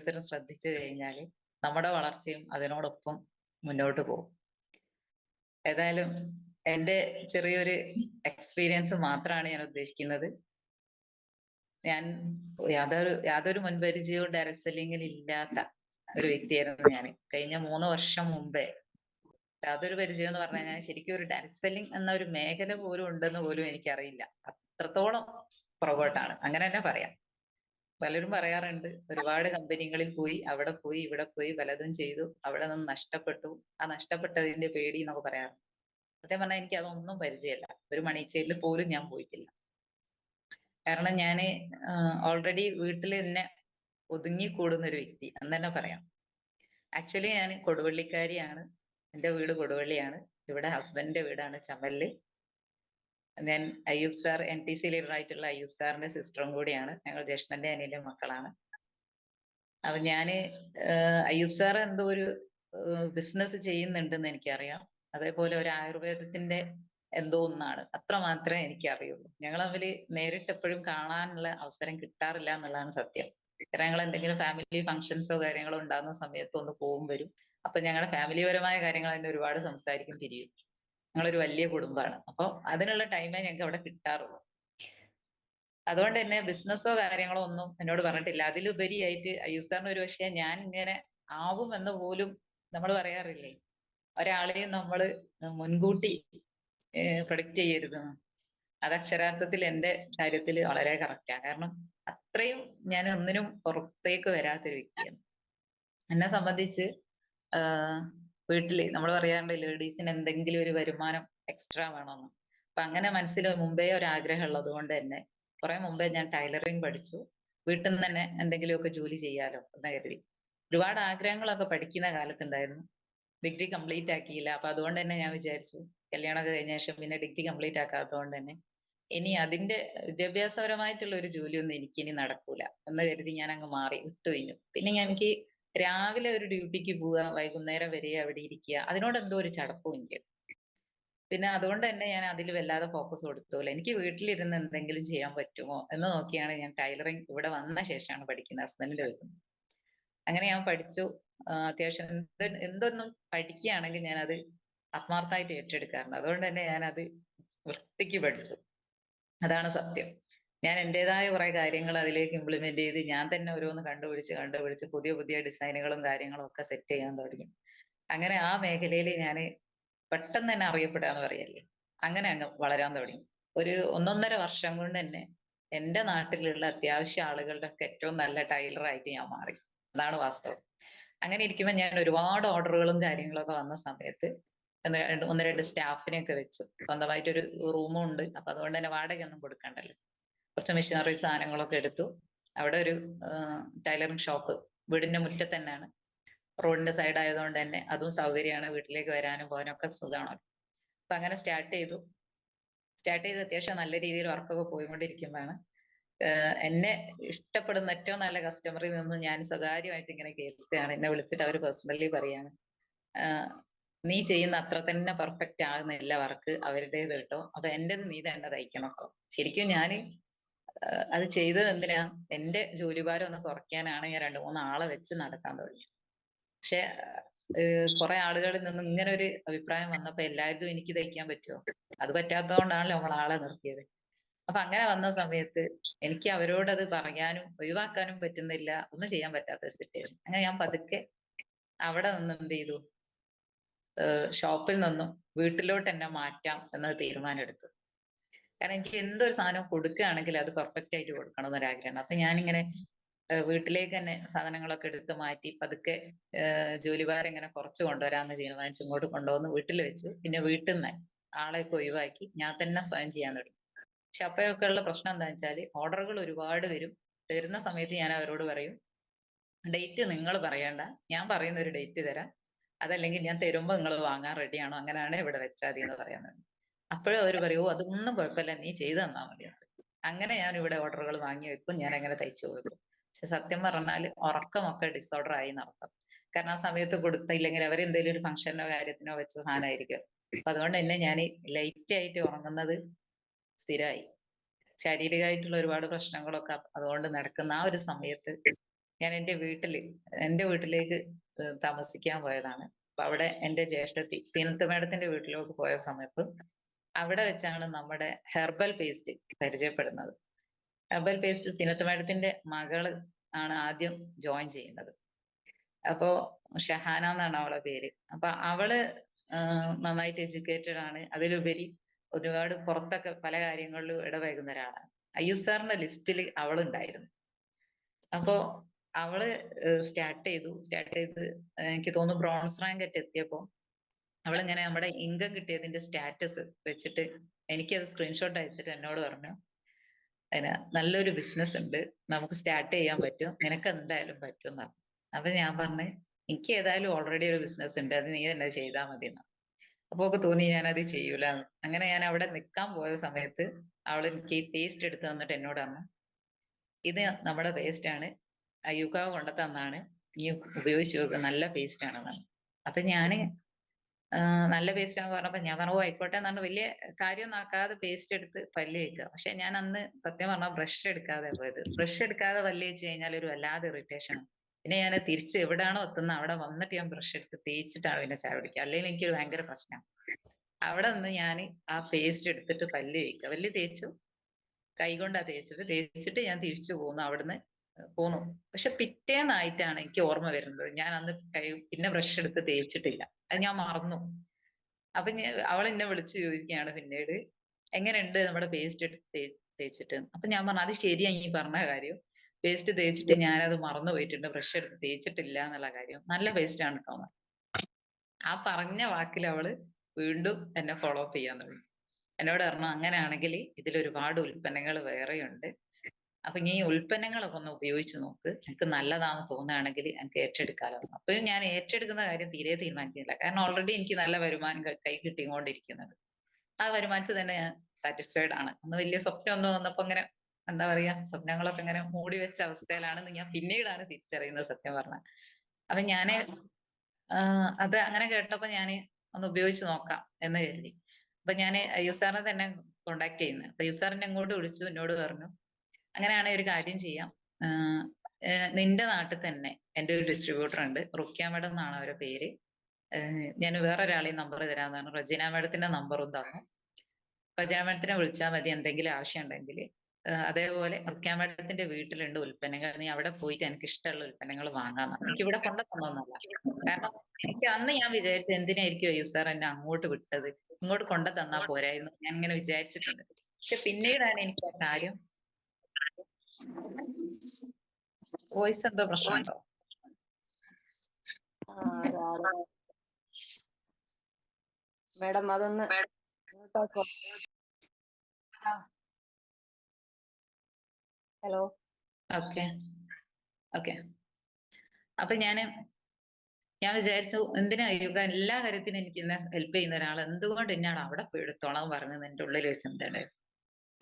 ഓരോരുത്തരും ശ്രദ്ധിച്ചു കഴിഞ്ഞാൽ നമ്മുടെ വളർച്ചയും അതിനോടൊപ്പം മുന്നോട്ട് പോകും. ഏതായാലും എന്റെ ചെറിയൊരു എക്സ്പീരിയൻസ് മാത്രമാണ് ഞാൻ ഉദ്ദേശിക്കുന്നത്. ഞാൻ യാതൊരു മുൻപരിചയവും ഡയറക്ട് സെല്ലിങ്ങിൽ ഇല്ലാത്ത ഒരു വ്യക്തിയായിരുന്നു ഞാൻ. കഴിഞ്ഞ 3 വർഷം മുമ്പേ യാതൊരു പരിചയം എന്ന് പറഞ്ഞു കഴിഞ്ഞാൽ ശരിക്കും ഒരു ഡയറക്ട് സെല്ലിംഗ് എന്ന ഒരു മേഖല പോലും ഉണ്ടെന്ന് പോലും എനിക്കറിയില്ല. അത്രത്തോളം പുറകോട്ടാണ്, അങ്ങനെ തന്നെ പറയാം. പലരും പറയാറുണ്ട് ഒരുപാട് കമ്പനികളിൽ പോയി, അവിടെ പോയി, ഇവിടെ പോയി, പലതും ചെയ്തു, അവിടെ നിന്ന് നഷ്ടപ്പെട്ടു, ആ നഷ്ടപ്പെട്ടതിന്റെ പേടി എന്നൊക്കെ പറയാറുണ്ട്. സത്യം പറഞ്ഞാൽ എനിക്ക് അതൊന്നും പരിചയമില്ല. ഒരു മണിച്ചേരിൽ പോലും ഞാൻ പോയിട്ടില്ല. കാരണം ഞാന് ഓൾറെഡി വീട്ടിൽ തന്നെ ഒതുങ്ങിക്കൂടുന്ന ഒരു വ്യക്തി എന്ന് തന്നെ പറയാം. ആക്ച്വലി ഞാൻ കൊടുവള്ളിക്കാരിയാണ്. എന്റെ വീട് കൊടുവള്ളിയാണ്. ഇവിടെ ഹസ്ബൻഡിന്റെ വീടാണ് ചമ്മലില്. ഞാൻ അയ്യൂബ് സാർ NTC ലീഡർ ആയിട്ടുള്ള അയ്യൂബ് സാറിന്റെ സിസ്റ്ററും കൂടിയാണ്. ഞങ്ങൾ ജ്യേഷ്ഠന്റെ അനിയന്റെ മക്കളാണ്. അപ്പൊ ഞാന് അയ്യൂബ് സാർ എന്തോ ഒരു ബിസിനസ് ചെയ്യുന്നുണ്ടെന്ന് എനിക്കറിയാം. അതേപോലെ ഒരു ആയുർവേദത്തിന്റെ എന്തോ ഒന്നാണ്, അത്ര മാത്രമേ എനിക്ക് അറിയുള്ളൂ. ഞങ്ങൾ തമ്മിൽ നേരിട്ട് എപ്പോഴും കാണാനുള്ള അവസരം കിട്ടാറില്ല എന്നുള്ളതാണ് സത്യം. കാരണം ഞങ്ങൾ എന്തെങ്കിലും ഫാമിലി ഫംഗ്ഷൻസോ കാര്യങ്ങളോ ഉണ്ടാകുന്ന സമയത്ത് ഒന്ന് പോകും വരും. അപ്പൊ ഞങ്ങളുടെ ഫാമിലിപരമായ കാര്യങ്ങൾ തന്നെ ഒരുപാട് സംസാരിക്കും, പിരിയും. ഞങ്ങളൊരു വലിയ കുടുംബമാണ്. അപ്പൊ അതിനുള്ള ടൈമേ ഞങ്ങൾക്ക് അവിടെ കിട്ടാറുള്ളൂ. അതുകൊണ്ട് തന്നെ ബിസിനസ്സോ കാര്യങ്ങളോ ഒന്നും എന്നോട് പറഞ്ഞിട്ടില്ല. അതിലുപരിയായിട്ട് അയ്യൂബ് സാറിന് ഒരു പക്ഷേ ഞാൻ ഇങ്ങനെ ആവും എന്ന് പോലും നമ്മൾ പറയാറില്ലേ, ഒരാളെയും നമ്മൾ മുൻകൂട്ടി പ്രൊഡിക്റ്റ് ചെയ്യരുതെന്ന്. അത് അക്ഷരാർത്ഥത്തിൽ എന്റെ കാര്യത്തിൽ വളരെ കറക്റ്റാണ്. കാരണം അത്രയും ഞാൻ ഒന്നിനും പുറത്തേക്ക് വരാത്തൊരു വ്യക്തിയാണ്. എന്നെ സംബന്ധിച്ച് വീട്ടില് നമ്മൾ പറയാറുണ്ട് ലേഡീസിന് എന്തെങ്കിലും ഒരു വരുമാനം എക്സ്ട്രാ വേണമെന്ന്. അപ്പൊ അങ്ങനെ മനസ്സിൽ മുമ്പേ ഒരു ആഗ്രഹം ഉള്ളത് കൊണ്ട് തന്നെ കുറെ മുമ്പേ ഞാൻ ടൈലറിങ് പഠിച്ചു. വീട്ടിൽ നിന്ന് തന്നെ എന്തെങ്കിലുമൊക്കെ ജോലി ചെയ്യാലോ എന്ന് കരുതി. ഒരുപാട് ആഗ്രഹങ്ങളൊക്കെ പഠിക്കുന്ന കാലത്തുണ്ടായിരുന്നു. Degree complete ആക്കിയില്ല. അപ്പൊ അതുകൊണ്ട് തന്നെ ഞാൻ വിചാരിച്ചു കല്യാണമൊക്കെ കഴിഞ്ഞ ശേഷം പിന്നെ ഡിഗ്രി കംപ്ലീറ്റ് ആക്കാത്തതുകൊണ്ട് തന്നെ ഇനി അതിന്റെ വിദ്യാഭ്യാസപരമായിട്ടുള്ള ഒരു ജോലിയൊന്നും എനിക്ക് ഇനി നടക്കൂല എന്ന് കരുതി ഞാൻ അങ്ങ് മാറി വിട്ടുകഴിഞ്ഞു. പിന്നെ എനിക്ക് രാവിലെ ഒരു ഡ്യൂട്ടിക്ക് പോവുക, വൈകുന്നേരം വരെ അവിടെ ഇരിക്കുക, അതിനോട് എന്തോ ഒരു ചടപ്പും എനിക്ക്. പിന്നെ അതുകൊണ്ട് തന്നെ ഞാൻ അതിൽ വല്ലാതെ ഫോക്കസ് കൊടുത്തില്ല. എനിക്ക് വീട്ടിലിരുന്ന് എന്തെങ്കിലും ചെയ്യാൻ പറ്റുമോ എന്ന് നോക്കിയാണ് ഞാൻ ടൈലറിങ് ഇവിടെ വന്ന ശേഷമാണ് പഠിക്കുന്നത്, ഹസ്ബൻഡിന്റെ വീട്ടിൽ. അങ്ങനെ ഞാൻ പഠിച്ചു. അത്യാവശ്യം എന്തൊന്നും പഠിക്കുകയാണെങ്കിൽ ഞാൻ അത് ആത്മാർത്ഥമായിട്ട് ഏറ്റെടുക്കാറുണ്ട്. അതുകൊണ്ട് തന്നെ ഞാൻ അത് വൃത്തിക്ക് പഠിച്ചു. അതാണ് സത്യം. ഞാൻ എന്റേതായ കുറെ കാര്യങ്ങൾ അതിലേക്ക് ഇംപ്ലിമെന്റ് ചെയ്ത് ഞാൻ തന്നെ ഓരോന്ന് കണ്ടുപിടിച്ച് പുതിയ പുതിയ ഡിസൈനുകളും കാര്യങ്ങളും ഒക്കെ സെറ്റ് ചെയ്യാൻ തുടങ്ങി. അങ്ങനെ ആ മേഖലയിൽ ഞാൻ പെട്ടെന്ന് തന്നെ അറിയപ്പെടാന്ന് പറയല്ലേ, അങ്ങനെ അങ്ങ് വളരാൻ തുടങ്ങി. ഒരു 1.5 വർഷം കൊണ്ട് തന്നെ എന്റെ നാട്ടിലുള്ള അത്യാവശ്യം ആളുകളുടെ ഒക്കെ ഏറ്റവും നല്ല ടൈലറായിട്ട് ഞാൻ മാറി. അതാണ് വാസ്തവം. അങ്ങനെ ഇരിക്കുമ്പോൾ ഞാൻ ഒരുപാട് ഓർഡറുകളും കാര്യങ്ങളൊക്കെ വന്ന സമയത്ത് ഒന്ന് രണ്ട് സ്റ്റാഫിനെയൊക്കെ വെച്ചു. സ്വന്തമായിട്ടൊരു റൂമും ഉണ്ട്. അപ്പൊ അതുകൊണ്ട് തന്നെ വാടകയൊന്നും കൊടുക്കണ്ടല്ലോ. കുറച്ച് മെഷീനറി സാധനങ്ങളൊക്കെ എടുത്തു. അവിടെ ഒരു ടൈലറിംഗ് ഷോപ്പ് വീടിന്റെ മുറ്റത്ത് തന്നെയാണ്. റോഡിന്റെ സൈഡ് ആയതുകൊണ്ട് തന്നെ അതും സൗകര്യമാണ്. വീട്ടിലേക്ക് വരാനും പോകാനും ഒക്കെ സുഖമാണ്. അപ്പൊ അങ്ങനെ സ്റ്റാർട്ട് ചെയ്ത് അത്യാവശ്യം നല്ല രീതിയിൽ വർക്കൊക്കെ പോയിക്കൊണ്ടിരിക്കുമ്പോഴാണ് എന്നെ ഇഷ്ടപ്പെടുന്ന ഏറ്റവും നല്ല കസ്റ്റമറിൽ നിന്ന് ഞാൻ സ്വകാര്യമായിട്ട് ഇങ്ങനെ കേൾക്കുകയാണ്. എന്നെ വിളിച്ചിട്ട് അവർ പേഴ്സണലി പറയാണ്, നീ ചെയ്യുന്ന അത്ര തന്നെ പെർഫെക്റ്റ് ആകുന്നില്ല വർക്ക് അവരുടേത് കേട്ടോ, അപ്പൊ എന്റേത് നീ തന്നെ തയ്ക്കണം കേട്ടോ. ശരിക്കും ഞാൻ അത് ചെയ്തത് എന്തിനാ, എന്റെ ജോലിഭാരം ഒന്ന് കുറയ്ക്കാനാണ് ഞാൻ 2-3 ആളെ വെച്ച് നടത്താൻ തുടങ്ങി. പക്ഷെ കുറെ ആളുകളിൽ നിന്ന് ഇങ്ങനെ ഒരു അഭിപ്രായം വന്നപ്പോ എല്ലാവരും എനിക്ക് തയ്ക്കാൻ പറ്റുമോ, അത് പറ്റാത്തതുകൊണ്ടാണല്ലോ നമ്മൾ ആളെ നിർത്തിയത്. അപ്പൊ അങ്ങനെ വന്ന സമയത്ത് എനിക്ക് അവരോട് അത് പറയാനും ഒഴിവാക്കാനും പറ്റുന്നില്ല, ഒന്നും ചെയ്യാൻ പറ്റാത്ത ഒരു സിറ്റുവേഷൻ. അങ്ങനെ ഞാൻ പതുക്കെ അവിടെ നിന്ന് എന്ത് ചെയ്തു, ഷോപ്പിൽ നിന്നും വീട്ടിലോട്ട് തന്നെ മാറ്റാം എന്നൊരു തീരുമാനം എടുത്തു. കാരണം എനിക്ക് എന്തൊരു സാധനം കൊടുക്കുകയാണെങ്കിൽ അത് പെർഫെക്റ്റ് ആയിട്ട് കൊടുക്കണം എന്നൊരാഗ്രഹമാണ്. അപ്പൊ ഞാനിങ്ങനെ വീട്ടിലേക്ക് തന്നെ സാധനങ്ങളൊക്കെ എടുത്ത് മാറ്റി പതുക്കെ ജോലിഭാരം ഇങ്ങനെ കുറച്ച് കൊണ്ടുവരാമെന്ന് തീരുമാനിച്ചു. ഇങ്ങോട്ട് കൊണ്ടുവന്ന് വീട്ടിൽ വെച്ചു. പിന്നെ വീട്ടിൽ നിന്ന് ആളെയൊക്കെ ഒഴിവാക്കി ഞാൻ തന്നെ സ്വയം ചെയ്യാൻ തുടങ്ങി. പക്ഷെ അപ്പോഴൊക്കെ ഉള്ള പ്രശ്നം എന്താ വെച്ചാൽ ഓർഡറുകൾ ഒരുപാട് വരും. തരുന്ന സമയത്ത് ഞാൻ അവരോട് പറയും, ഡേറ്റ് നിങ്ങൾ പറയണ്ട, ഞാൻ പറയുന്ന ഒരു ഡേറ്റ് തരാം, അതല്ലെങ്കിൽ ഞാൻ തരുമ്പോൾ നിങ്ങൾ വാങ്ങാൻ റെഡിയാണോ, അങ്ങനെയാണ് ഇവിടെ വെച്ചാൽ മതി എന്ന് പറയാൻ തുടങ്ങി. അപ്പോഴും അവർ പറയും, ഓ അതൊന്നും കുഴപ്പമില്ല, നീ ചെയ്തു തന്നാൽ മതി. അങ്ങനെ ഞാൻ ഇവിടെ ഓർഡറുകൾ വാങ്ങി വെക്കും, ഞാൻ അങ്ങനെ തയ്ച്ചു കൊടുക്കും. പക്ഷെ സത്യം പറഞ്ഞാൽ ഉറക്കമൊക്കെ ഡിസോർഡർ ആയി നടക്കും. കാരണം ആ സമയത്ത് കൊടുത്തില്ലെങ്കിൽ അവരെന്തെങ്കിലും ഒരു ഫംഗ്ഷനോ കാര്യത്തിനോ വെച്ച സാധനമായിരിക്കും. അപ്പൊ അതുകൊണ്ട് തന്നെ ഞാൻ ലൈറ്റ് ആയിട്ട് ഉറങ്ങുന്നത് സ്ഥിരമായി. ശാരീരികമായിട്ടുള്ള ഒരുപാട് പ്രശ്നങ്ങളൊക്കെ അതുകൊണ്ട് നടക്കുന്ന ആ ഒരു സമയത്ത് ഞാൻ എൻ്റെ വീട്ടിലേക്ക് താമസിക്കാൻ പോയതാണ്. അപ്പൊ അവിടെ എൻ്റെ ജ്യേഷ്ഠത്തി സീനത്ത് മേഡത്തിന്റെ വീട്ടിലോട്ട് പോയ സമയത്ത് അവിടെ വെച്ചാണ് നമ്മുടെ ഹെർബൽ പേസ്റ്റ് പരിചയപ്പെടുന്നത്. ഹെർബൽ പേസ്റ്റ് സീനത്ത് മേഡത്തിന്റെ മകള് ആണ് ആദ്യം ജോയിൻ ചെയ്യുന്നത്. അപ്പോ ഷഹാന എന്നാണ് അവളെ പേര്. അപ്പൊ അവള് നന്നായിട്ട് എഡ്യൂക്കേറ്റഡ് ആണ്. അതിലുപരി ഒരുപാട് പുറത്തൊക്കെ പല കാര്യങ്ങളിലും ഇടപഴകുന്ന ഒരാളാണ്. അയ്യൂബ് സാറിന്റെ ലിസ്റ്റിൽ അവളുണ്ടായിരുന്നു. അപ്പോ അവള് സ്റ്റാർട്ട് ചെയ്ത് എനിക്ക് തോന്നുന്നു ബ്രോൺസ് റാങ്ക് ഒക്കെ എത്തിയപ്പോ അവളിങ്ങനെ നമ്മുടെ ഇൻകം കിട്ടിയതിന്റെ സ്റ്റാറ്റസ് വെച്ചിട്ട് എനിക്കത് സ്ക്രീൻഷോട്ട് അയച്ചിട്ട് എന്നോട് പറഞ്ഞു, അതിന് നല്ലൊരു ബിസിനസ് ഉണ്ട്, നമുക്ക് സ്റ്റാർട്ട് ചെയ്യാൻ പറ്റും, നിനക്ക് എന്തായാലും പറ്റും എന്ന് പറഞ്ഞു. അപ്പൊ ഞാൻ പറഞ്ഞു, എനിക്ക് ഏതായാലും ഓൾറെഡി ഒരു ബിസിനസ് ഉണ്ട്, അത് നീ തന്നെ ചെയ്താൽ മതി എന്ന്. അപ്പൊ ഒക്കെ തോന്നി ഞാനത് ചെയ്യൂലെന്ന്. അങ്ങനെ ഞാൻ അവിടെ നിൽക്കാൻ പോയ സമയത്ത് അവൾ എനിക്ക് ഈ പേസ്റ്റ് എടുത്ത് തന്നിട്ട് എന്നോട് പറഞ്ഞു, ഇത് നമ്മുടെ പേസ്റ്റ് ആണ്, അയ്യൂക്കാവ് കൊണ്ടു തന്നാണ്, നീ ഉപയോഗിച്ച് നോക്ക്, നല്ല പേസ്റ്റ് ആണെന്നാണ്. അപ്പൊ ഞാന് നല്ല പേസ്റ്റ് ആണെന്ന് പറഞ്ഞപ്പോ ഞാൻ പറഞ്ഞു, ഓ ആയിക്കോട്ടെ എന്ന് പറഞ്ഞു. വലിയ കാര്യമൊന്നും ആക്കാതെ പേസ്റ്റ് എടുത്ത് പല്ല് തേക്കുക. പക്ഷെ ഞാൻ അന്ന് സത്യം പറഞ്ഞാൽ ബ്രഷ് എടുക്കാതെ പോയത്. ബ്രഷ് എടുക്കാതെ പല്ല് തേച്ച് കഴിഞ്ഞാൽ ഒരു വല്ലാതെ ഇറിറ്റേഷൻ. പിന്നെ ഞാൻ തിരിച്ച് എവിടാണോ എത്തുന്നത് അവിടെ വന്നിട്ട് ഞാൻ ബ്രഷ് എടുത്ത് തേച്ചിട്ടാണ് പിന്നെ ചായ കുടിക്കുക. അല്ലെങ്കിൽ എനിക്കൊരു ഭയങ്കര പ്രശ്നം. അവിടെ നിന്ന് ഞാൻ ആ പേസ്റ്റ് എടുത്തിട്ട് പല്ല് തേക്കുക. പല്ല് തേച്ചു, കൈകൊണ്ടാ തേച്ചത്. തേച്ചിട്ട് ഞാൻ തിരിച്ചു പോന്നു, അവിടുന്ന് പോന്നു. പക്ഷെ പിറ്റേന്നായിട്ടാണ് എനിക്ക് ഓർമ്മ വരുന്നത് ഞാൻ അന്ന് പിന്നെ ബ്രഷ് എടുത്ത് തേച്ചിട്ടില്ല. അത് ഞാൻ മറന്നു. അപ്പൊ അവൾ എന്നെ വിളിച്ചു ചോദിക്കുകയാണ് പിന്നീട്, എങ്ങനെയുണ്ട് നമ്മുടെ പേസ്റ്റ് എടുത്ത് തേച്ചിട്ട്. അപ്പൊ ഞാൻ പറഞ്ഞു, അത് ശരിയാ ഈ പറഞ്ഞ കാര്യം, പേസ്റ്റ് തേച്ചിട്ട് ഞാനത് മറന്നു പോയിട്ടുണ്ട്, ബ്രഷ് എടുത്ത് തേച്ചിട്ടില്ല എന്നുള്ള കാര്യം. നല്ല പേസ്റ്റ് ആണ് കേട്ടോ. ആ പറഞ്ഞ വാക്കിൽ അവള് വീണ്ടും എന്നെ ഫോളോ അപ്പ് ചെയ്യാൻ തുടങ്ങി. എന്നോട് പറഞ്ഞു, അങ്ങനെയാണെങ്കിൽ ഇതിൽ ഒരുപാട് ഉൽപ്പന്നങ്ങൾ വേറെയുണ്ട്, അപ്പൊ ഈ ഉൽപ്പന്നങ്ങളൊക്കെ ഒന്ന് ഉപയോഗിച്ച് നോക്ക്, എനിക്ക് നല്ലതാണെന്ന് തോന്നുകയാണെങ്കിൽ എനിക്ക് ഏറ്റെടുക്കാലോ. അപ്പൊ ഞാൻ ഏറ്റെടുക്കുന്ന കാര്യം തീരെ തീരുമാനിച്ചില്ല. കാരണം ഓൾറെഡി എനിക്ക് നല്ല വരുമാനം കൈ കിട്ടിക്കൊണ്ടിരിക്കുന്നുണ്ട്. ആ വരുമാനത്തിൽ തന്നെ ഞാൻ സാറ്റിസ്ഫൈഡ് ആണ്. അന്ന് വലിയ സ്വപ്നം ഒന്നും വന്നപ്പോ ഇങ്ങനെ എന്താ പറയാ, സ്വപ്നങ്ങളൊക്കെ ഇങ്ങനെ മൂടി വെച്ച അവസ്ഥയിലാണെന്ന് ഞാൻ പിന്നീടാണ് തിരിച്ചറിയുന്നത് സത്യം പറഞ്ഞാൽ. അപ്പൊ ഞാന് അത് അങ്ങനെ കേട്ടപ്പോ ഞാൻ ഒന്ന് ഉപയോഗിച്ച് നോക്കാം എന്ന് കരുതി. അപ്പൊ ഞാൻ അയ്യൂബ് സാറിനെ തന്നെ കോണ്ടാക്ട് ചെയ്യുന്നത്. അപ്പൊ അയ്യൂബ് സാറിനെ അങ്ങോട്ട് വിളിച്ചു, എന്നോട് പറഞ്ഞു, അങ്ങനെയാണെങ്കിൽ ഒരു കാര്യം ചെയ്യാം, നിന്റെ നാട്ടിൽ തന്നെ എൻ്റെ ഒരു ഡിസ്ട്രിബ്യൂട്ടർ ഉണ്ട്, റുക്യ മേഡം എന്നാണ് അവരുടെ പേര്. ഞാൻ വേറൊരാളെയും നമ്പർ തരാന്ന് പറഞ്ഞു. റജീന മേഡത്തിന്റെ നമ്പറും തന്നു. റജീന മേഡത്തിനെ വിളിച്ചാൽ മതി എന്തെങ്കിലും ആവശ്യം ഉണ്ടെങ്കിൽ. അതേപോലെ റുക്യ മേഡത്തിന്റെ വീട്ടിലുണ്ട് ഉൽപ്പന്നങ്ങൾ, നീ അവിടെ പോയിട്ട് എനിക്ക് ഇഷ്ടമുള്ള ഉൽപ്പന്നങ്ങൾ വാങ്ങാൻ. എനിക്ക് ഇവിടെ കൊണ്ടു തന്നൊന്നല്ല. കാരണം എനിക്ക് അന്ന് ഞാൻ വിചാരിച്ചത്, എന്തിനായിരിക്കും അയ്യൂബ് സാർ എന്നെ അങ്ങോട്ട് വിട്ടത്, ഇങ്ങോട്ട് കൊണ്ടു തന്നാ പോരായിരുന്നു, ഞാൻ ഇങ്ങനെ വിചാരിച്ചിട്ടുണ്ട്. പക്ഷെ പിന്നീടാണ് എനിക്ക് ആ കാര്യം. വോയിസ് എന്തോ പ്രശ്നമുണ്ടോ? മേഡം അതൊന്ന് ഹലോ. Okay okay. അപ്പൊ ഞാൻ വിചാരിച്ചു, എന്തിനാ അയ്യൂബ് എല്ലാ കാര്യത്തിനും എനിക്ക് എന്നെ ഹെൽപ്പ് ചെയ്യുന്ന ഒരാൾ എന്തുകൊണ്ട് എന്നാണ് അവിടെ പോയി എടുത്തോളാം പറഞ്ഞത് എന്റെ ഉള്ളിൽ വെച്ചിട്ടുണ്ട്.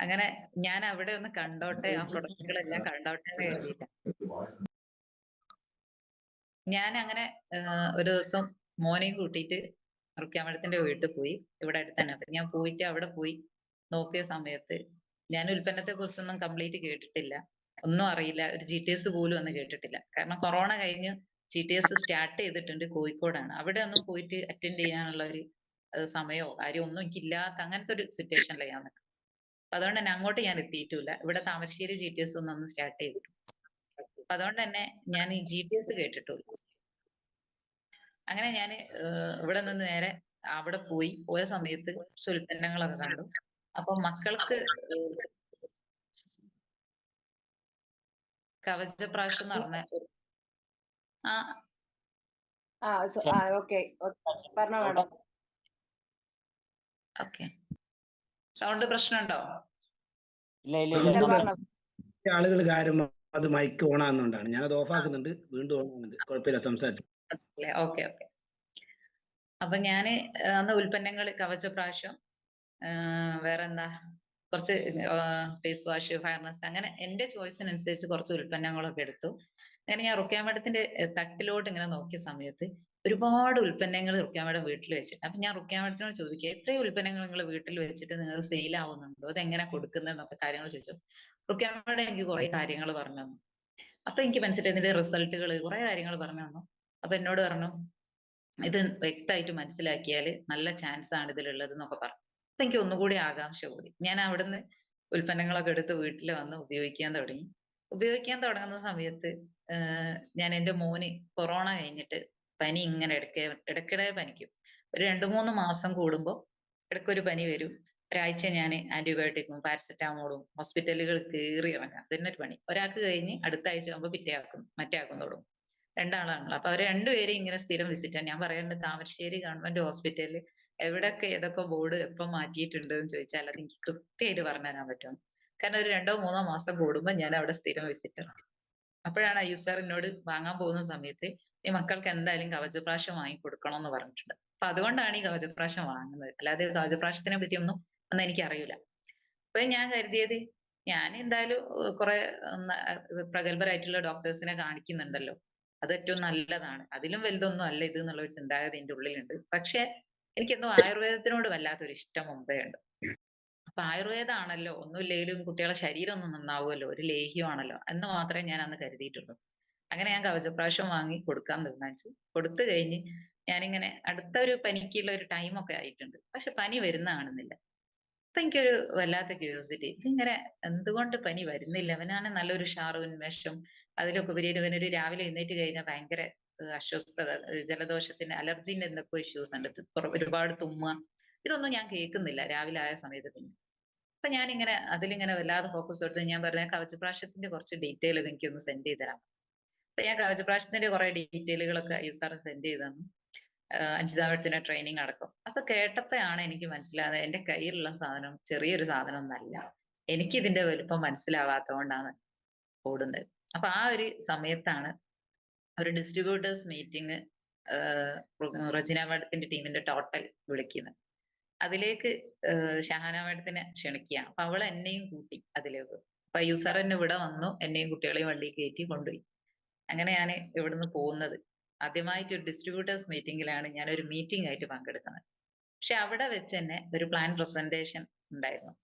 അങ്ങനെ ഞാൻ അവിടെ ഒന്ന് കണ്ടോട്ടെ, ആ പ്രൊഡക്റ്റുകളെല്ലാം കണ്ടോട്ടെ എന്ന് കരുതിയില്ല. ഞാൻ അങ്ങനെ ഒരു ദിവസം മോനെയും കൂട്ടിയിട്ട് റുക്യ മേഡത്തിന്റെ വീട്ടിൽ പോയി. ഇവിടെ അടുത്ത് തന്നെ. അപ്പൊ ഞാൻ പോയിട്ട് അവിടെ പോയി നോക്കിയ സമയത്ത് ഞാൻ ഉൽപ്പന്നത്തെ കുറിച്ചൊന്നും കംപ്ലീറ്റ് കേട്ടിട്ടില്ല, ഒന്നും അറിയില്ല. ഒരു GTS പോലും ഒന്നും കേട്ടിട്ടില്ല. കാരണം കൊറോണ കഴിഞ്ഞ് GTS സ്റ്റാർട്ട് ചെയ്തിട്ടുണ്ട് കോഴിക്കോടാണ്. അവിടെ ഒന്നും പോയിട്ട് അറ്റൻഡ് ചെയ്യാനുള്ള ഒരു സമയമോ കാര്യമോ ഒന്നും എനിക്കില്ലാത്ത അങ്ങനത്തെ ഒരു സിറ്റുവേഷനിലാണ് ഞാൻ നിൽക്കുന്നത്. അതുകൊണ്ട് തന്നെ അങ്ങോട്ട് ഞാൻ എത്തിയിട്ടില്ല. ഇവിടെ താമരശ്ശേരി GTS ഒന്നും സ്റ്റാർട്ട് ചെയ്തിട്ടില്ല. അപ്പൊ അതുകൊണ്ട് തന്നെ ഞാൻ ഈ GTS കേട്ടിട്ടില്ല. അങ്ങനെ ഞാൻ ഇവിടെ നിന്ന് നേരെ അവിടെ പോയ സമയത്ത് ഉൽപ്പന്നങ്ങളൊക്കെ കണ്ടു. അപ്പൊ മക്കൾക്ക് കവചപ്രാശം എന്ന് പറഞ്ഞ ഓക്കെ. സൗണ്ട് പ്രശ്നമുണ്ടോ? ആളുകൾ കാരണം അത് മൈക്ക് ഓൺ ആകുന്നോണ്ടാണ്. ഞാനത് ഓഫ് ആക്കുന്നുണ്ട്, വീണ്ടും ഓൺ ആകുന്നുണ്ട്. കുഴപ്പമില്ല, സംസാരിച്ചു. Okay okay. അപ്പൊ ഞാന് അന്ന് ഉൽപ്പന്നങ്ങൾ കവചപ്രാശം, വേറെന്താ കുറച്ച് ഫേസ് വാഷ്, ഫയർനെസ്, അങ്ങനെ എന്റെ ചോയ്സിനനുസരിച്ച് കുറച്ച് ഉൽപ്പന്നങ്ങളൊക്കെ എടുത്തു. അങ്ങനെ ഞാൻ റുക്യ മേഡത്തിന്റെ തട്ടിലോട്ട് ഇങ്ങനെ നോക്കിയ സമയത്ത് ഒരുപാട് ഉൽപ്പന്നങ്ങൾ റുക്യ മേഡം വീട്ടിൽ വെച്ചിട്ട്. അപ്പൊ ഞാൻ റുക്യ മേഡത്തിനോട് ചോദിക്കുക, എത്രയും ഉൽപ്പന്നങ്ങൾ നിങ്ങൾ വീട്ടിൽ വെച്ചിട്ട് നിങ്ങൾ സെയിൽ ആവുന്നുണ്ടോ, അതെങ്ങനെ കൊടുക്കുന്നതെന്നൊക്കെ കാര്യങ്ങൾ ചോദിച്ചു. റുക്യ മേഡം എനിക്ക് കുറെ കാര്യങ്ങൾ പറഞ്ഞു തന്നു. അപ്പൊ എനിക്ക് മനസ്സിലായി ഇതിന്റെ റിസൾട്ടുകൾ കുറെ കാര്യങ്ങൾ പറഞ്ഞു തന്നു. അപ്പൊ എന്നോട് പറഞ്ഞു ഇത് വ്യക്തമായിട്ട് മനസ്സിലാക്കിയാൽ നല്ല ചാൻസ് ആണ് ഇതിലുള്ളത് എന്നൊക്കെ പറഞ്ഞു. അപ്പൊ എനിക്ക് ഒന്നുകൂടി ആകാംക്ഷ കൂടി. ഞാൻ അവിടുന്ന് ഉൽപ്പന്നങ്ങളൊക്കെ എടുത്ത് വീട്ടിൽ വന്ന് ഉപയോഗിക്കാൻ തുടങ്ങി. ഉപയോഗിക്കാൻ തുടങ്ങുന്ന സമയത്ത് ഞാൻ എൻ്റെ മോന് കൊറോണ കഴിഞ്ഞിട്ട് പനി ഇങ്ങനെ ഇടയ്ക്കിടെ പനിക്കും. ഒരു 2-3 മാസം കൂടുമ്പോൾ ഇടയ്ക്കൊരു പനി വരും. ഒരാഴ്ച ഞാൻ ആന്റിബയോട്ടിക്കും പാരസെറ്റാമോളും ഹോസ്പിറ്റലുകൾ കയറി ഇറങ്ങാം. തന്നെ ഒരു പണി. ഒരാൾക്ക് കഴിഞ്ഞ് അടുത്ത ആഴ്ച ആകുമ്പോൾ മറ്റേ ആക്കും തുടങ്ങും. രണ്ടാളാണല്ലോ. അപ്പൊ അവർ രണ്ടുപേരും ഇങ്ങനെ സ്ഥിരം വിസിറ്റാണ്. ഞാൻ പറയുന്നുണ്ട് താമരശ്ശേരി ഗവൺമെന്റ് ഹോസ്പിറ്റലിൽ എവിടൊക്കെ ഏതൊക്കെ ബോർഡ് എപ്പം മാറ്റിയിട്ടുണ്ട് എന്ന് ചോദിച്ചാൽ അത് എനിക്ക് കൃത്യമായിട്ട് പറഞ്ഞു തരാൻ പറ്റും. കാരണം ഒരു 2-3 മാസം കൂടുമ്പോൾ ഞാൻ അവിടെ സ്ഥിരം വിസിറ്റാണ്. അപ്പോഴാണ് അയ്യൂബ് സാർ എന്നോട് വാങ്ങാൻ പോകുന്ന സമയത്ത് ഈ മക്കൾക്ക് എന്തായാലും കവചപ്രാശം വാങ്ങി കൊടുക്കണം എന്ന് പറഞ്ഞിട്ടുണ്ട്. അപ്പൊ അതുകൊണ്ടാണ് ഈ കവചപ്രാശം വാങ്ങുന്നത്. അല്ലാതെ കവചപ്രാശത്തിനെ പറ്റിയൊന്നും അന്ന് എനിക്ക് അറിയില്ല. അപ്പൊ ഞാൻ കരുതിയത് ഞാൻ എന്തായാലും കുറെ പ്രഗത്ഭരായിട്ടുള്ള ഡോക്ടേഴ്സിനെ കാണിക്കുന്നുണ്ടല്ലോ, അത് ഏറ്റവും നല്ലതാണ്, അതിലും വലുതൊന്നും അല്ല ഇത് എന്നുള്ള ഒരു ചിന്താഗതി എന്റെ ഉള്ളിലുണ്ട്. പക്ഷെ എനിക്കെന്തോ ആയുർവേദത്തിനോട് വല്ലാത്തൊരു ഇഷ്ടം മുമ്പേ ഉണ്ട്. അപ്പൊ ആയുർവേദമാണല്ലോ, ഒന്നുമില്ലെങ്കിലും കുട്ടികളെ ശരീരം ഒന്ന് നന്നാവുമല്ലോ, ഒരു ലേഹ്യമാണല്ലോ എന്ന് മാത്രമേ ഞാൻ അന്ന് കരുതിയിട്ടുള്ളൂ. അങ്ങനെ ഞാൻ കവചപ്രാശം വാങ്ങി കൊടുക്കാൻ തീരുമാനിച്ചു. കൊടുത്തു കഴിഞ്ഞ് ഞാനിങ്ങനെ അടുത്ത ഒരു പനിക്കുള്ള ഒരു ടൈമൊക്കെ ആയിട്ടുണ്ട്. പക്ഷെ പനി വരുന്ന കാണുന്നില്ല. അപ്പൊ എനിക്കൊരു വല്ലാത്ത ക്യൂരിയോസിറ്റി, ഇതിങ്ങനെ എന്തുകൊണ്ട് പനി വരുന്നില്ല? അവനാണ് നല്ലൊരു ഉഷാറും ഉന്മേഷം, അതിലൊക്കെ ഉപരി ഇവനൊരു രാവിലെ എഴുന്നേറ്റ് കഴിഞ്ഞാൽ ഭയങ്കര അസ്വസ്ഥത, ജലദോഷത്തിന് അലർജിന്റെ എന്തൊക്കെ ഇഷ്യൂസ് ഉണ്ട്, ഒരുപാട് തുമ്മുക, ഇതൊന്നും ഞാൻ കേൾക്കുന്നില്ല രാവിലെ ആയ സമയത്ത്. പിന്നെ അപ്പൊ ഞാനിങ്ങനെ അതിലിങ്ങനെ വല്ലാതെ ഫോക്കസ് കൊടുത്ത് ഞാൻ പറഞ്ഞ കവചപ്രാശത്തിന്റെ കുറച്ച് ഡീറ്റെയിൽ എനിക്കൊന്ന് സെൻഡ് ചെയ്ത് തരാം. അപ്പൊ ഞാൻ കവചപ്രാശത്തിന്റെ കുറെ ഡീറ്റെയിലുകളൊക്കെ അയ്യൂബ് സാറിന് സെൻഡ് ചെയ്ത് തന്നു. 5 തവണത്തിന്റെ ട്രെയിനിങ് അടക്കം. അപ്പൊ കേട്ടപ്പോഴാണ് എനിക്ക് മനസ്സിലാകുന്നത് എന്റെ കയ്യിലുള്ള സാധനം ചെറിയൊരു സാധനം ഒന്നല്ല. എനിക്ക് ഇതിന്റെ വലുപ്പം മനസ്സിലാവാത്തതുകൊണ്ടാണ് ഓടുന്നത്. അപ്പൊ ആ ഒരു സമയത്താണ് ഒരു ഡിസ്ട്രിബ്യൂട്ടേഴ്സ് മീറ്റിംഗ് റജിന മാഡത്തിന്റെ ടീമിന്റെ ടോട്ടൽ വിളിക്കുന്നത്. അതിലേക്ക് ഷഹാന മാഡത്തിനെ ക്ഷണിക്കുകയാണ്. അപ്പൊ അവൾ എന്നെയും കൂട്ടി അതിലേക്ക്. അപ്പൊ അയ്യൂബ് സാർ എന്നെ ഇവിടെ വന്നു, എന്നെയും കുട്ടികളെയും വണ്ടി കയറ്റി കൊണ്ടുപോയി. അങ്ങനെ ഞാൻ ഇവിടുന്ന് പോകുന്നത് ആദ്യമായിട്ട് ഒരു ഡിസ്ട്രിബ്യൂട്ടേഴ്സ് മീറ്റിംഗിലാണ് ഞാൻ ഒരു മീറ്റിംഗ് ആയിട്ട് പങ്കെടുക്കുന്നത്. പക്ഷെ അവിടെ വെച്ച് തന്നെ ഒരു പ്ലാൻ പ്രസന്റേഷൻ ഉണ്ടായിരുന്നു.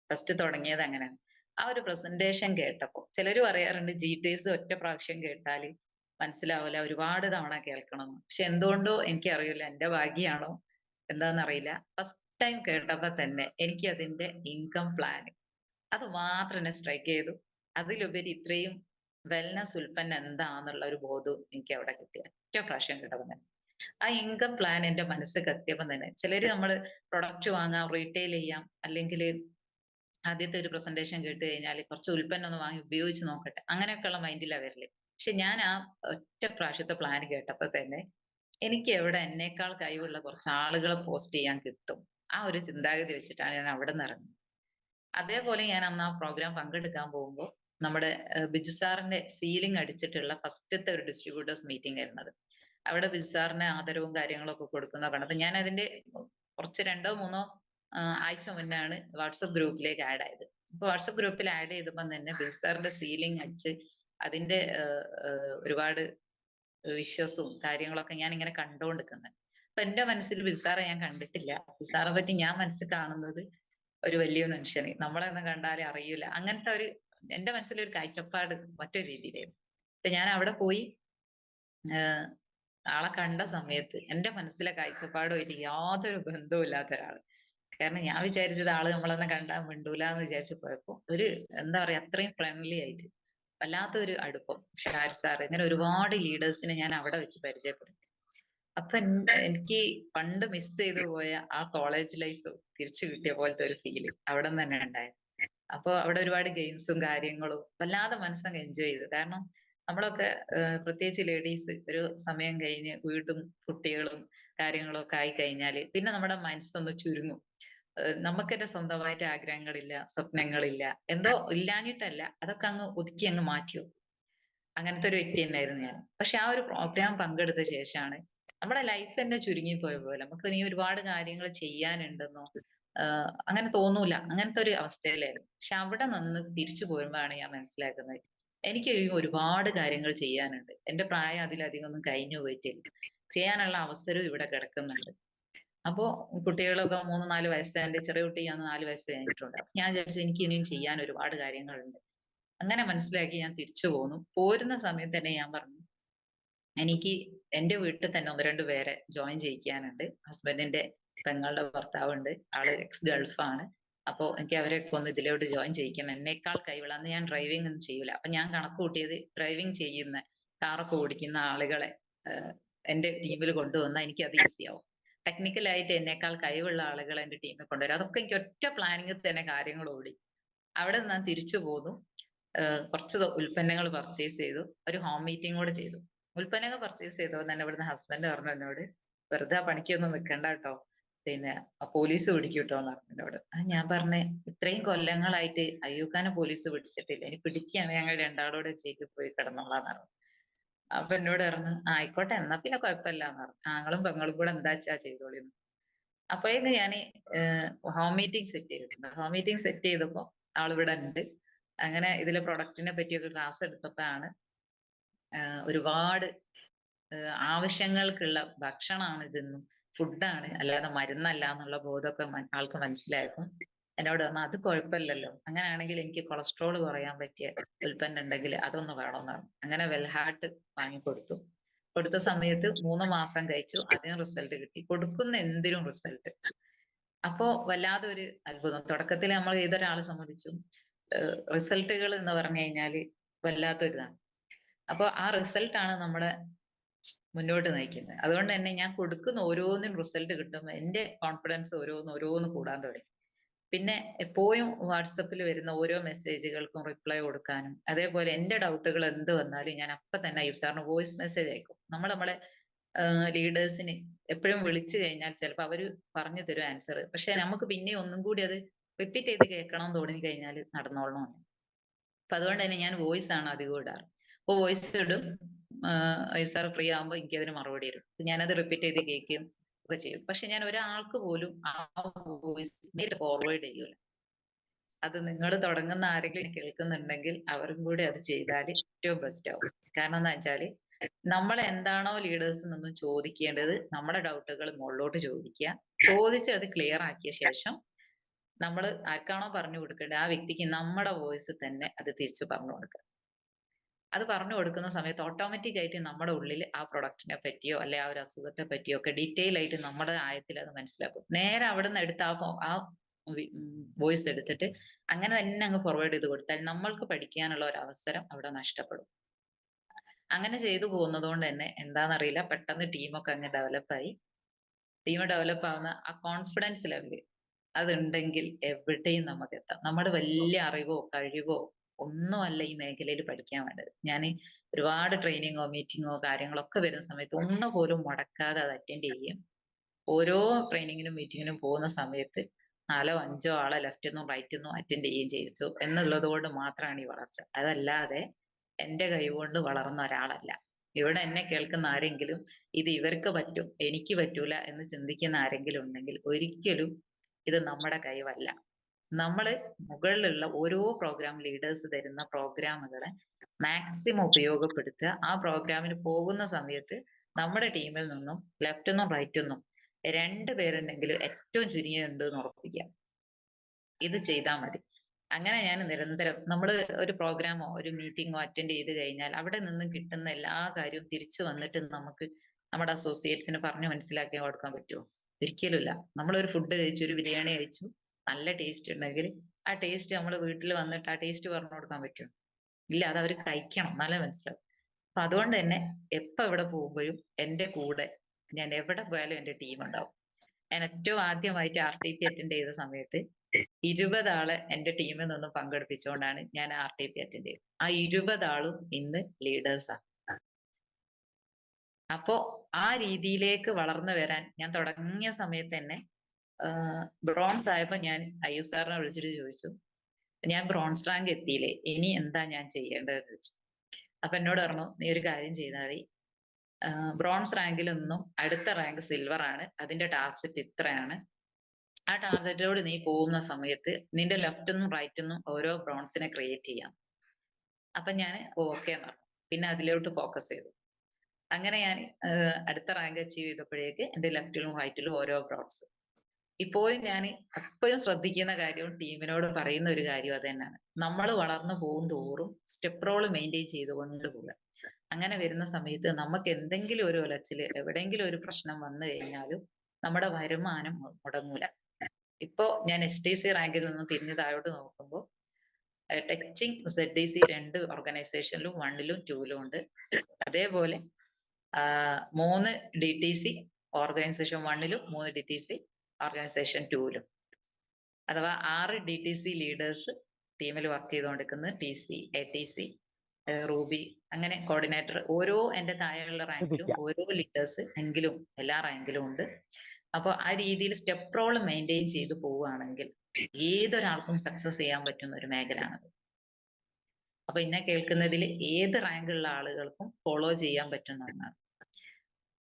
ഫസ്റ്റ് തുടങ്ങിയത് അങ്ങനെയാണ്. ആ ഒരു പ്രസന്റേഷൻ കേട്ടപ്പോൾ ചിലർ പറയാറുണ്ട് GTS ഒറ്റ പ്രാവശ്യം കേട്ടാൽ മനസ്സിലാവില്ല, ഒരുപാട് തവണ കേൾക്കണം. പക്ഷെ എന്തുകൊണ്ടോ എനിക്കറിയില്ല, എന്റെ ഭാഗ്യാണോ എന്താണെന്നറിയില്ല, ഫസ്റ്റ് ടൈം കേട്ടപ്പോ തന്നെ എനിക്ക് അതിന്റെ ഇൻകം പ്ലാൻ അത് മാത്രം എന്നെ സ്ട്രൈക്ക് ചെയ്തു. അതിലുപരി ഇത്രയും വെൽനസ് ഉൽപ്പന്നം എന്താന്നുള്ള ഒരു ബോധവും എനിക്ക് അവിടെ കിട്ടിയ ഒറ്റ പ്രാവശ്യം കേട്ടപ്പോൾ തന്നെ. ആ ഇൻകം പ്ലാൻ എന്റെ മനസ്സ് കത്തിയപ്പം തന്നെ, ചിലര് നമ്മള് പ്രൊഡക്റ്റ് വാങ്ങാം, റീറ്റെയിൽ ചെയ്യാം, അല്ലെങ്കിൽ ആദ്യത്തെ ഒരു പ്രസന്റേഷൻ കേട്ട് കഴിഞ്ഞാൽ കുറച്ച് ഉൽപ്പന്നം ഒന്ന് വാങ്ങി ഉപയോഗിച്ച് നോക്കട്ടെ, അങ്ങനെയൊക്കെയുള്ള മൈൻഡിലാണ് വരല്. പക്ഷെ ഞാൻ ആ ഒറ്റ പ്രാവശ്യത്തെ പ്ലാൻ കേട്ടപ്പോ തന്നെ എനിക്ക് എവിടെ എന്നേക്കാൾ കഴിവുള്ള കുറച്ച് ആളുകളെ പോസ്റ്റ് ചെയ്യാൻ കിട്ടും, ആ ഒരു ചിന്താഗതി വെച്ചിട്ടാണ് ഞാൻ അവിടെ നിന്ന് ഇറങ്ങുന്നത്. അതേപോലെ ഞാൻ അന്ന് ആ പ്രോഗ്രാം പങ്കെടുക്കാൻ പോകുമ്പോൾ നമ്മുടെ ബിജു സാറിന്റെ സീലിംഗ് അടിച്ചിട്ടുള്ള ഫസ്റ്റത്തെ ഒരു ഡിസ്ട്രിബ്യൂട്ടേഴ്സ് മീറ്റിംഗ് ആയിരുന്നത്. അവിടെ ബിജു സാറിന് ആദരവും കാര്യങ്ങളൊക്കെ കൊടുക്കുന്ന കണ്ടത്. ഞാൻ അതിന്റെ കുറച്ച് 2-3 ആഴ്ച മുന്നാണ് വാട്സപ്പ് ഗ്രൂപ്പിലേക്ക് ആഡ് ആയത്. അപ്പൊ വാട്സപ്പ് ഗ്രൂപ്പിൽ ആഡ് ചെയ്തപ്പോൾ തന്നെ ബിജു സാറിന്റെ സീലിംഗ് അടിച്ച് അതിന്റെ ഒരുപാട് വിശ്വസും കാര്യങ്ങളൊക്കെ ഞാൻ ഇങ്ങനെ കണ്ടുകൊണ്ടിരിക്കുന്നത്. അപ്പൊ എന്റെ മനസ്സിൽ ബിജു സാറെ ഞാൻ കണ്ടിട്ടില്ല. ബിജു സാറെ പറ്റി ഞാൻ മനസ്സിൽ കാണുന്നത് ഒരു വലിയ മനുഷ്യന്, നമ്മളെയൊന്നും കണ്ടാലേ അറിയൂല, അങ്ങനത്തെ ഒരു എന്റെ മനസ്സിലൊരു കാഴ്ചപ്പാട് മറ്റൊരു രീതിയിലായിരുന്നു. അപ്പൊ ഞാൻ അവിടെ പോയി ആളെ കണ്ട സമയത്ത് എന്റെ മനസ്സിലെ കാഴ്ചപ്പാടുമായിട്ട് യാതൊരു ബന്ധവും ഇല്ലാത്ത ഒരാള്. കാരണം ഞാൻ വിചാരിച്ചത് ആള് നമ്മളെന്നെ കണ്ടാൽ മിണ്ടൂല എന്ന് വിചാരിച്ചു പോയപ്പോ ഒരു എന്താ പറയാ അത്രയും ഫ്രണ്ട്ലി ആയിട്ട് വല്ലാത്തൊരു അടുപ്പം. ഷാരി സാർ, ഇങ്ങനെ ഒരുപാട് ലീഡേഴ്സിനെ ഞാൻ അവിടെ വെച്ച് പരിചയപ്പെട്ടു. അപ്പൊ എനിക്ക് പണ്ട് മിസ് ചെയ്തു പോയ ആ കോളേജ് ലൈഫ് തിരിച്ചു കിട്ടിയ പോലത്തെ ഒരു ഫീല് അവിടെ നിന്ന് തന്നെ ഉണ്ടായത്. അപ്പൊ അവിടെ ഒരുപാട് ഗെയിംസും കാര്യങ്ങളും വല്ലാതെ മനസ്സങ്ങ് എൻജോയ് ചെയ്തു. കാരണം നമ്മളൊക്കെ പ്രത്യേകിച്ച് ലേഡീസ് ഒരു സമയം കഴിഞ്ഞ് വീടും കുട്ടികളും കാര്യങ്ങളും ഒക്കെ ആയി കഴിഞ്ഞാല് പിന്നെ നമ്മുടെ മനസ്സൊന്ന് ചുരുങ്ങും. നമുക്ക് തന്നെ സ്വന്തമായിട്ട് ആഗ്രഹങ്ങളില്ല, സ്വപ്നങ്ങളില്ല, എന്തോ ഇല്ലാഞ്ഞിട്ടല്ല, അതൊക്കെ അങ്ങ് ഒതുക്കി അങ്ങ് മാറ്റി. അങ്ങനത്തെ ഒരു വ്യക്തി തന്നെയായിരുന്നു ഞാൻ. പക്ഷെ ആ ഒരു പ്രോഗ്രാം പങ്കെടുത്ത ശേഷമാണ് നമ്മുടെ ലൈഫ് തന്നെ ചുരുങ്ങിപ്പോയ പോലെ, നമുക്ക് ഇനി ഒരുപാട് കാര്യങ്ങൾ ചെയ്യാനുണ്ടെന്നോ അങ്ങനെ തോന്നൂല, അങ്ങനത്തെ ഒരു അവസ്ഥയിലായിരുന്നു. പക്ഷെ അവിടെ നിന്ന് തിരിച്ചു പോരുമ്പോഴാണ് ഞാൻ മനസ്സിലാക്കുന്നത് എനിക്ക് ഒരുപാട് കാര്യങ്ങൾ ചെയ്യാനുണ്ട്. എന്റെ പ്രായം അതിലധികം ഒന്നും കഴിഞ്ഞു പോയിട്ടില്ല, ചെയ്യാനുള്ള അവസരവും ഇവിടെ കിടക്കുന്നുണ്ട്. അപ്പോ കുട്ടികളൊക്കെ 3-4 വയസ്സ്, എന്റെ ചെറിയ കുട്ടി 4 വയസ്സ് കഴിഞ്ഞിട്ടുണ്ട്. അപ്പൊ ഞാൻ വിചാരിച്ചു എനിക്ക് ഇനിയും ചെയ്യാൻ ഒരുപാട് കാര്യങ്ങളുണ്ട്. അങ്ങനെ മനസ്സിലാക്കി ഞാൻ തിരിച്ചു പോന്നു. പോരുന്ന സമയത്ത് തന്നെ ഞാൻ പറഞ്ഞു, എനിക്ക് എന്റെ വീട്ടിൽ തന്നെ 1-2 പേരെ ജോയിൻ ചെയ്യിക്കാനുണ്ട്. ഹസ്ബൻഡിന്റെ പെങ്ങളുടെ ഭർത്താവുണ്ട്. ആള് എക്സ് ഗൾഫാണ്. അപ്പൊ എനിക്ക് അവരെയൊക്കെ ഒന്ന് ഇതിലോട്ട് ജോയിൻ ചെയ്യിക്കണം. എന്നേക്കാൾ കഴിവുള്ള, അന്ന് ഞാൻ ഡ്രൈവിംഗ് ഒന്നും ചെയ്യൂല. അപ്പൊ ഞാൻ കണക്ക് കൂട്ടിയത് ഡ്രൈവിംഗ് ചെയ്യുന്ന, കാറൊക്കെ ഓടിക്കുന്ന ആളുകളെ എന്റെ ടീമിൽ കൊണ്ടുവന്നാൽ എനിക്ക് അത് ഈസിയാവും. ടെക്നിക്കലായിട്ട് എന്നേക്കാൾ കഴിവുള്ള ആളുകളെ എന്റെ ടീമിൽ കൊണ്ടുവരും. അതൊക്കെ എനിക്ക് ഒറ്റ പ്ലാനിങ്ങിൽ തന്നെ കാര്യങ്ങൾ ഓടി. അവിടെ നിന്ന് ഞാൻ തിരിച്ചു പോന്നു. കുറച്ച് ഉൽപ്പന്നങ്ങൾ പർച്ചേസ് ചെയ്തു. ഒരു ഹോം മീറ്റിംഗ് കൂടെ ചെയ്തു. ഉൽപ്പന്നങ്ങൾ പർച്ചേസ് ചെയ്തപ്പോൾ തന്നെ ഇവിടുന്ന് ഹസ്ബൻഡ് പറഞ്ഞു എന്നോട്, വെറുതെ ആ പണിക്കൊന്നും നിൽക്കണ്ട കേട്ടോ, പിന്നെ പോലീസ് പിടിക്കും കേട്ടോ എന്ന് പറഞ്ഞു എന്നോട്. ഞാൻ പറഞ്ഞേ, ഇത്രയും കൊല്ലങ്ങളായിട്ട് അയ്യൂക്കാനെ പോലീസ് പിടിച്ചിട്ടില്ല, ഇനി പിടിക്കുകയാണ് ഞങ്ങൾ രണ്ടാളോട് ചേക്ക് പോയി കിടന്നോളാന്നാണ്. അപ്പൊ എന്നോട് പറഞ്ഞു, ആയിക്കോട്ടെ എന്നാ പിന്നെ കുഴപ്പമില്ല എന്ന് പറഞ്ഞു. ആങ്ങളും പെങ്ങളും കൂടെ എന്താ വെച്ചാ ചെയ്തോളിന്ന്. അപ്പോഴേക്ക് ഞാൻ ഹോം മീറ്റിംഗ് സെറ്റ് ചെയ്തിട്ടുണ്ട്. ഹോം മീറ്റിംഗ് സെറ്റ് ചെയ്തപ്പോ ആളിവിടെ ഉണ്ട്. അങ്ങനെ ഇതിലെ പ്രൊഡക്റ്റിനെ പറ്റിയൊക്കെ ക്ലാസ് എടുത്തപ്പോഴാണ് ഒരുപാട് ആവശ്യങ്ങൾക്കുള്ള ഭക്ഷണമാണ് ഇതെന്നും, ഫുഡാണ് അല്ലാതെ മരുന്നല്ല എന്നുള്ള ബോധമൊക്കെ ആൾക്ക് മനസ്സിലായപ്പോൾ എന്നോട് പറഞ്ഞു, അത് കുഴപ്പമില്ലല്ലോ, അങ്ങനെയാണെങ്കിൽ എനിക്ക് കൊളസ്ട്രോൾ കുറയാൻ പറ്റിയ ഉൽപ്പന്നം ഉണ്ടെങ്കിൽ അതൊന്ന് വേണമെന്ന് പറഞ്ഞു. അങ്ങനെ വെൽഹാർട്ട് വാങ്ങിക്കൊടുത്തു. കൊടുത്ത സമയത്ത് 3 മാസം കഴിച്ചു. അതിന് റിസൾട്ട് കിട്ടി. കൊടുക്കുന്ന എന്തിനും റിസൾട്ട്. അപ്പോ വല്ലാതെ ഒരു അത്ഭുതം. തുടക്കത്തിൽ നമ്മൾ ഏതൊരാളെ സംബന്ധിച്ചും റിസൾട്ടുകൾ എന്ന് പറഞ്ഞു കഴിഞ്ഞാല് വല്ലാത്തൊരിതാണ്. അപ്പൊ ആ റിസൾട്ടാണ് നമ്മുടെ മുന്നോട്ട് നയിക്കുന്നത്. അതുകൊണ്ട് തന്നെ ഞാൻ കൊടുക്കുന്ന ഓരോന്നിനും റിസൾട്ട് കിട്ടുമ്പോൾ എന്റെ കോൺഫിഡൻസ് ഓരോന്ന് കൂടാൻ തുടങ്ങി. പിന്നെ എപ്പോഴും വാട്സപ്പിൽ വരുന്ന ഓരോ മെസ്സേജുകൾക്കും റിപ്ലൈ കൊടുക്കാനും, അതേപോലെ എന്റെ ഡൗട്ടുകൾ എന്ത് വന്നാലും ഞാൻ അപ്പൊ തന്നെ അയ്യൂബ് സാറിന് വോയിസ് മെസ്സേജ് അയക്കും. നമ്മളെ ലീഡേഴ്സിന് എപ്പോഴും വിളിച്ചു കഴിഞ്ഞാൽ ചിലപ്പോൾ അവര് പറഞ്ഞു തരും ആൻസർ. പക്ഷെ നമുക്ക് പിന്നെ ഒന്നും കൂടി അത് റിപ്പീറ്റ് ചെയ്ത് കേൾക്കണം തോന്നി കഴിഞ്ഞാൽ നടന്നോളണം. അപ്പൊ അതുകൊണ്ട് തന്നെ ഞാൻ വോയിസ് ആണ് അധികം ഇടാറ്. അപ്പൊ വോയിസ് ഇടും, അയ്യൂബ് സാർ ഫ്രീ ആകുമ്പോൾ എനിക്ക് അതിന് മറുപടി തരും. ഞാനത് റിപ്പീറ്റ് ചെയ്ത് കേൾക്കുകയും ഒക്കെ ചെയ്യും. പക്ഷെ ഞാൻ ഒരാൾക്ക് പോലും ആ വോയിസ് ഫോർവേഡ് ചെയ്യൂല. അത് നിങ്ങൾ തുടങ്ങുന്ന ആരെങ്കിലും കേൾക്കുന്നുണ്ടെങ്കിൽ അവരും കൂടി അത് ചെയ്താൽ ഏറ്റവും ബെസ്റ്റ് ആവും. കാരണം എന്താ വെച്ചാല്, നമ്മൾ എന്താണോ ലീഡേഴ്സിൽ നിന്നും ചോദിക്കേണ്ടത്, നമ്മുടെ ഡൗട്ടുകൾ മുകളിലോട്ട് ചോദിക്കുക. ചോദിച്ച് അത് ക്ലിയർ ആക്കിയ ശേഷം നമ്മൾ ആർക്കാണോ പറഞ്ഞു കൊടുക്കേണ്ടത് ആ വ്യക്തിക്ക് നമ്മുടെ വോയിസ് തന്നെ അത് തിരിച്ചു പറഞ്ഞു കൊടുക്കുക. അത് പറഞ്ഞു കൊടുക്കുന്ന സമയത്ത് ഓട്ടോമാറ്റിക് ആയിട്ട് നമ്മുടെ ഉള്ളിൽ ആ പ്രൊഡക്റ്റിനെ പറ്റിയോ അല്ലെ ആ ഒരു അസുഖത്തെ പറ്റിയോ ഒക്കെ ഡീറ്റെയിൽ ആയിട്ട് നമ്മുടെ ആയത്തിൽ അത് മനസ്സിലാക്കും. നേരെ അവിടെ നിന്ന് എടുത്ത് ആ വോയിസ് എടുത്തിട്ട് അങ്ങനെ തന്നെ അങ്ങ് ഫോർവേഡ് ചെയ്ത് കൊടുത്താൽ നമ്മൾക്ക് പഠിക്കാനുള്ള ഒരു അവസരം അവിടെ നഷ്ടപ്പെടും. അങ്ങനെ ചെയ്തു പോകുന്നത് കൊണ്ട് തന്നെ എന്താണെന്നറിയില്ല, പെട്ടെന്ന് ടീമൊക്കെ അങ്ങ് ഡെവലപ്പായി. ടീം ഡെവലപ്പ് ആവുന്ന ആ കോൺഫിഡൻസ് ലെവല് അതുണ്ടെങ്കിൽ എവിടെയും നമുക്ക് എത്താം. നമ്മുടെ വലിയ അറിവോ കഴിവോ ഒന്നുമല്ല ഈ മേഖലയിൽ പഠിക്കാൻ വേണ്ടത്. ഞാൻ ഒരുപാട് ട്രെയിനിങ്ങോ മീറ്റിങ്ങോ കാര്യങ്ങളൊക്കെ വരുന്ന സമയത്ത് ഒന്നുപോലും മുടക്കാതെ അത് അറ്റൻഡ് ചെയ്യും. ഓരോ ട്രെയിനിങ്ങിനും മീറ്റിങ്ങിനും പോകുന്ന സമയത്ത് 4-5 ആളെ ലെഫ്റ്റിന്നും റൈറ്റിന്നും അറ്റൻഡ് ചെയ്യുകയും ചെയ്യിച്ചു എന്നുള്ളത് കൊണ്ട് മാത്രമാണ് ഈ വളർച്ച. അതല്ലാതെ എന്റെ കൈകൊണ്ട് വളർന്ന ഒരാളല്ല. ഇവിടെ എന്നെ കേൾക്കുന്ന ആരെങ്കിലും ഇത് ഇവർക്ക് പറ്റും എനിക്ക് പറ്റൂല എന്ന് ചിന്തിക്കുന്ന ആരെങ്കിലും ഉണ്ടെങ്കിൽ ഒരിക്കലും ഇത് നമ്മുടെ കഴിവല്ല. നമ്മള് മുകളിലുള്ള ഓരോ പ്രോഗ്രാം ലീഡേഴ്സ് തരുന്ന പ്രോഗ്രാമുകളെ മാക്സിമം ഉപയോഗപ്പെടുത്തുക. ആ പ്രോഗ്രാമിന് പോകുന്ന സമയത്ത് നമ്മുടെ ടീമിൽ നിന്നും ലെഫ്റ്റിന്നും റൈറ്റിന്നും 2 പേരുണ്ടെങ്കിലും ഏറ്റവും ചുരുങ്ങിയുണ്ട് എന്ന് ഉറപ്പിക്കുക. ഇത് ചെയ്താൽ മതി. അങ്ങനെ ഞാൻ നിരന്തരം നമ്മൾ ഒരു പ്രോഗ്രാമോ ഒരു മീറ്റിങ്ങോ അറ്റൻഡ് ചെയ്ത് കഴിഞ്ഞാൽ അവിടെ നിന്ന് കിട്ടുന്ന എല്ലാ കാര്യവും തിരിച്ചു വന്നിട്ട് നമുക്ക് നമ്മുടെ അസോസിയേറ്റ്സിന് പറഞ്ഞു മനസ്സിലാക്കി കൊടുക്കാൻ പറ്റുമോ? ഒരിക്കലുമില്ല. നമ്മളൊരു ഫുഡ് കഴിച്ചു, ഒരു ബിരിയാണി കഴിച്ചു, നല്ല ടേസ്റ്റ് ഉണ്ടെങ്കിൽ ആ ടേസ്റ്റ് നമ്മൾ വീട്ടിൽ വന്നിട്ട് ആ ടേസ്റ്റ് പറഞ്ഞു കൊടുക്കാൻ പറ്റുമോ? ഇല്ല. അത് അവർ കഴിക്കണം, എന്നാലേ മനസ്സിലാവും. അപ്പൊ അതുകൊണ്ട് തന്നെ എപ്പോ എവിടെ പോകുമ്പോഴും എന്റെ കൂടെ ഞാൻ എവിടെ പോയാലും എന്റെ ടീം ഉണ്ടാവും. ഞാൻ ഏറ്റവും ആദ്യമായിട്ട് RTP അറ്റൻഡ് ചെയ്ത സമയത്ത് 20 ആളെ എന്റെ ടീമിൽ നിന്നും പങ്കെടുപ്പിച്ചുകൊണ്ടാണ് ഞാൻ RTP അറ്റൻഡ് ചെയ്തത്. ആ 20 ആളും ഇന്ന് ലീഡേഴ്സാ. അപ്പോ ആ രീതിയിലേക്ക് വളർന്നു വരാൻ ഞാൻ തുടങ്ങിയ സമയത്ത് തന്നെ ബ്രോൺസ് ആയപ്പോ ഞാൻ അയ്യൂബ് സാറിനെ വിളിച്ചിട്ട് ചോദിച്ചു, ഞാൻ ബ്രോൺസ് റാങ്ക് എത്തിയില്ലേ, ഇനി എന്താ ഞാൻ ചെയ്യേണ്ടതെന്ന് ചോദിച്ചു. അപ്പൊ എന്നോട് പറഞ്ഞു, നീ ഒരു കാര്യം ചെയ്താൽ മതി, ബ്രോൺസ് റാങ്കിൽ നിന്നും അടുത്ത റാങ്ക് സിൽവർ ആണ്, അതിന്റെ ടാർഗറ്റ് ഇത്രയാണ്. ആ ടാർഗറ്റോട് നീ പോകുന്ന സമയത്ത് നിന്റെ ലെഫ്റ്റിന്നും റൈറ്റിന്നും ഓരോ ബ്രോൺസിനെ ക്രിയേറ്റ് ചെയ്യാം. അപ്പൊ ഞാൻ ഓക്കെ എന്ന് പറഞ്ഞു. പിന്നെ അതിലോട്ട് ഫോക്കസ് ചെയ്തു. അങ്ങനെ ഞാൻ അടുത്ത റാങ്ക് അച്ചീവ് ചെയ്തപ്പോഴേക്ക് എന്റെ ലെഫ്റ്റിലും റൈറ്റിലും ഓരോ ബ്രോൺസ്. ഇപ്പോഴും ഞാൻ എപ്പോഴും ശ്രദ്ധിക്കുന്ന കാര്യവും ടീമിനോട് പറയുന്ന ഒരു കാര്യം അത് തന്നെയാണ്. നമ്മൾ വളർന്നു പോകും തോറും സ്റ്റെപ്പ് റോൾ മെയിൻറ്റെയിൻ ചെയ്തുകൊണ്ട് പോവുക. അങ്ങനെ വരുന്ന സമയത്ത് നമുക്ക് എന്തെങ്കിലും ഒരു ഉലച്ചില് എവിടെയെങ്കിലും ഒരു പ്രശ്നം വന്നു കഴിഞ്ഞാലും നമ്മുടെ വരുമാനം മുടങ്ങൂല. ഇപ്പോ ഞാൻ STC റാങ്കിൽ നിന്ന് തിരിഞ്ഞ് താഴോട്ട് നോക്കുമ്പോൾ ടച്ചിങ് ZDC 2 ഓർഗനൈസേഷനിലും 1ലും 2ലും ഉണ്ട്. അതേപോലെ 3 DTC ഓർഗനൈസേഷൻ 1ലും 3 DTC ഓർഗനൈസേഷൻ 2ലും, അഥവാ 6 DTC ലീഡേഴ്സ് ടീമിൽ വർക്ക് ചെയ്തുകൊണ്ടിരിക്കുന്നത്. TC, ATC, റൂബി, അങ്ങനെ കോർഡിനേറ്റർ, ഓരോ എന്റെ താഴെയുള്ള റാങ്കിലും ഓരോ ലീഡേഴ്സ് എങ്കിലും എല്ലാ റാങ്കിലും ഉണ്ട്. അപ്പോൾ ആ രീതിയിൽ സ്റ്റെപ്പ് റോൾ മെയിൻറ്റെയിൻ ചെയ്ത് പോവുകയാണെങ്കിൽ ഏതൊരാൾക്കും സക്സസ് ചെയ്യാൻ പറ്റുന്ന ഒരു മേഖലയാണത്. അപ്പൊ ഇന്നെ കേൾക്കുന്നതിൽ ഏത് റാങ്കുള്ള ആളുകൾക്കും ഫോളോ ചെയ്യാൻ പറ്റുന്നതാണ്.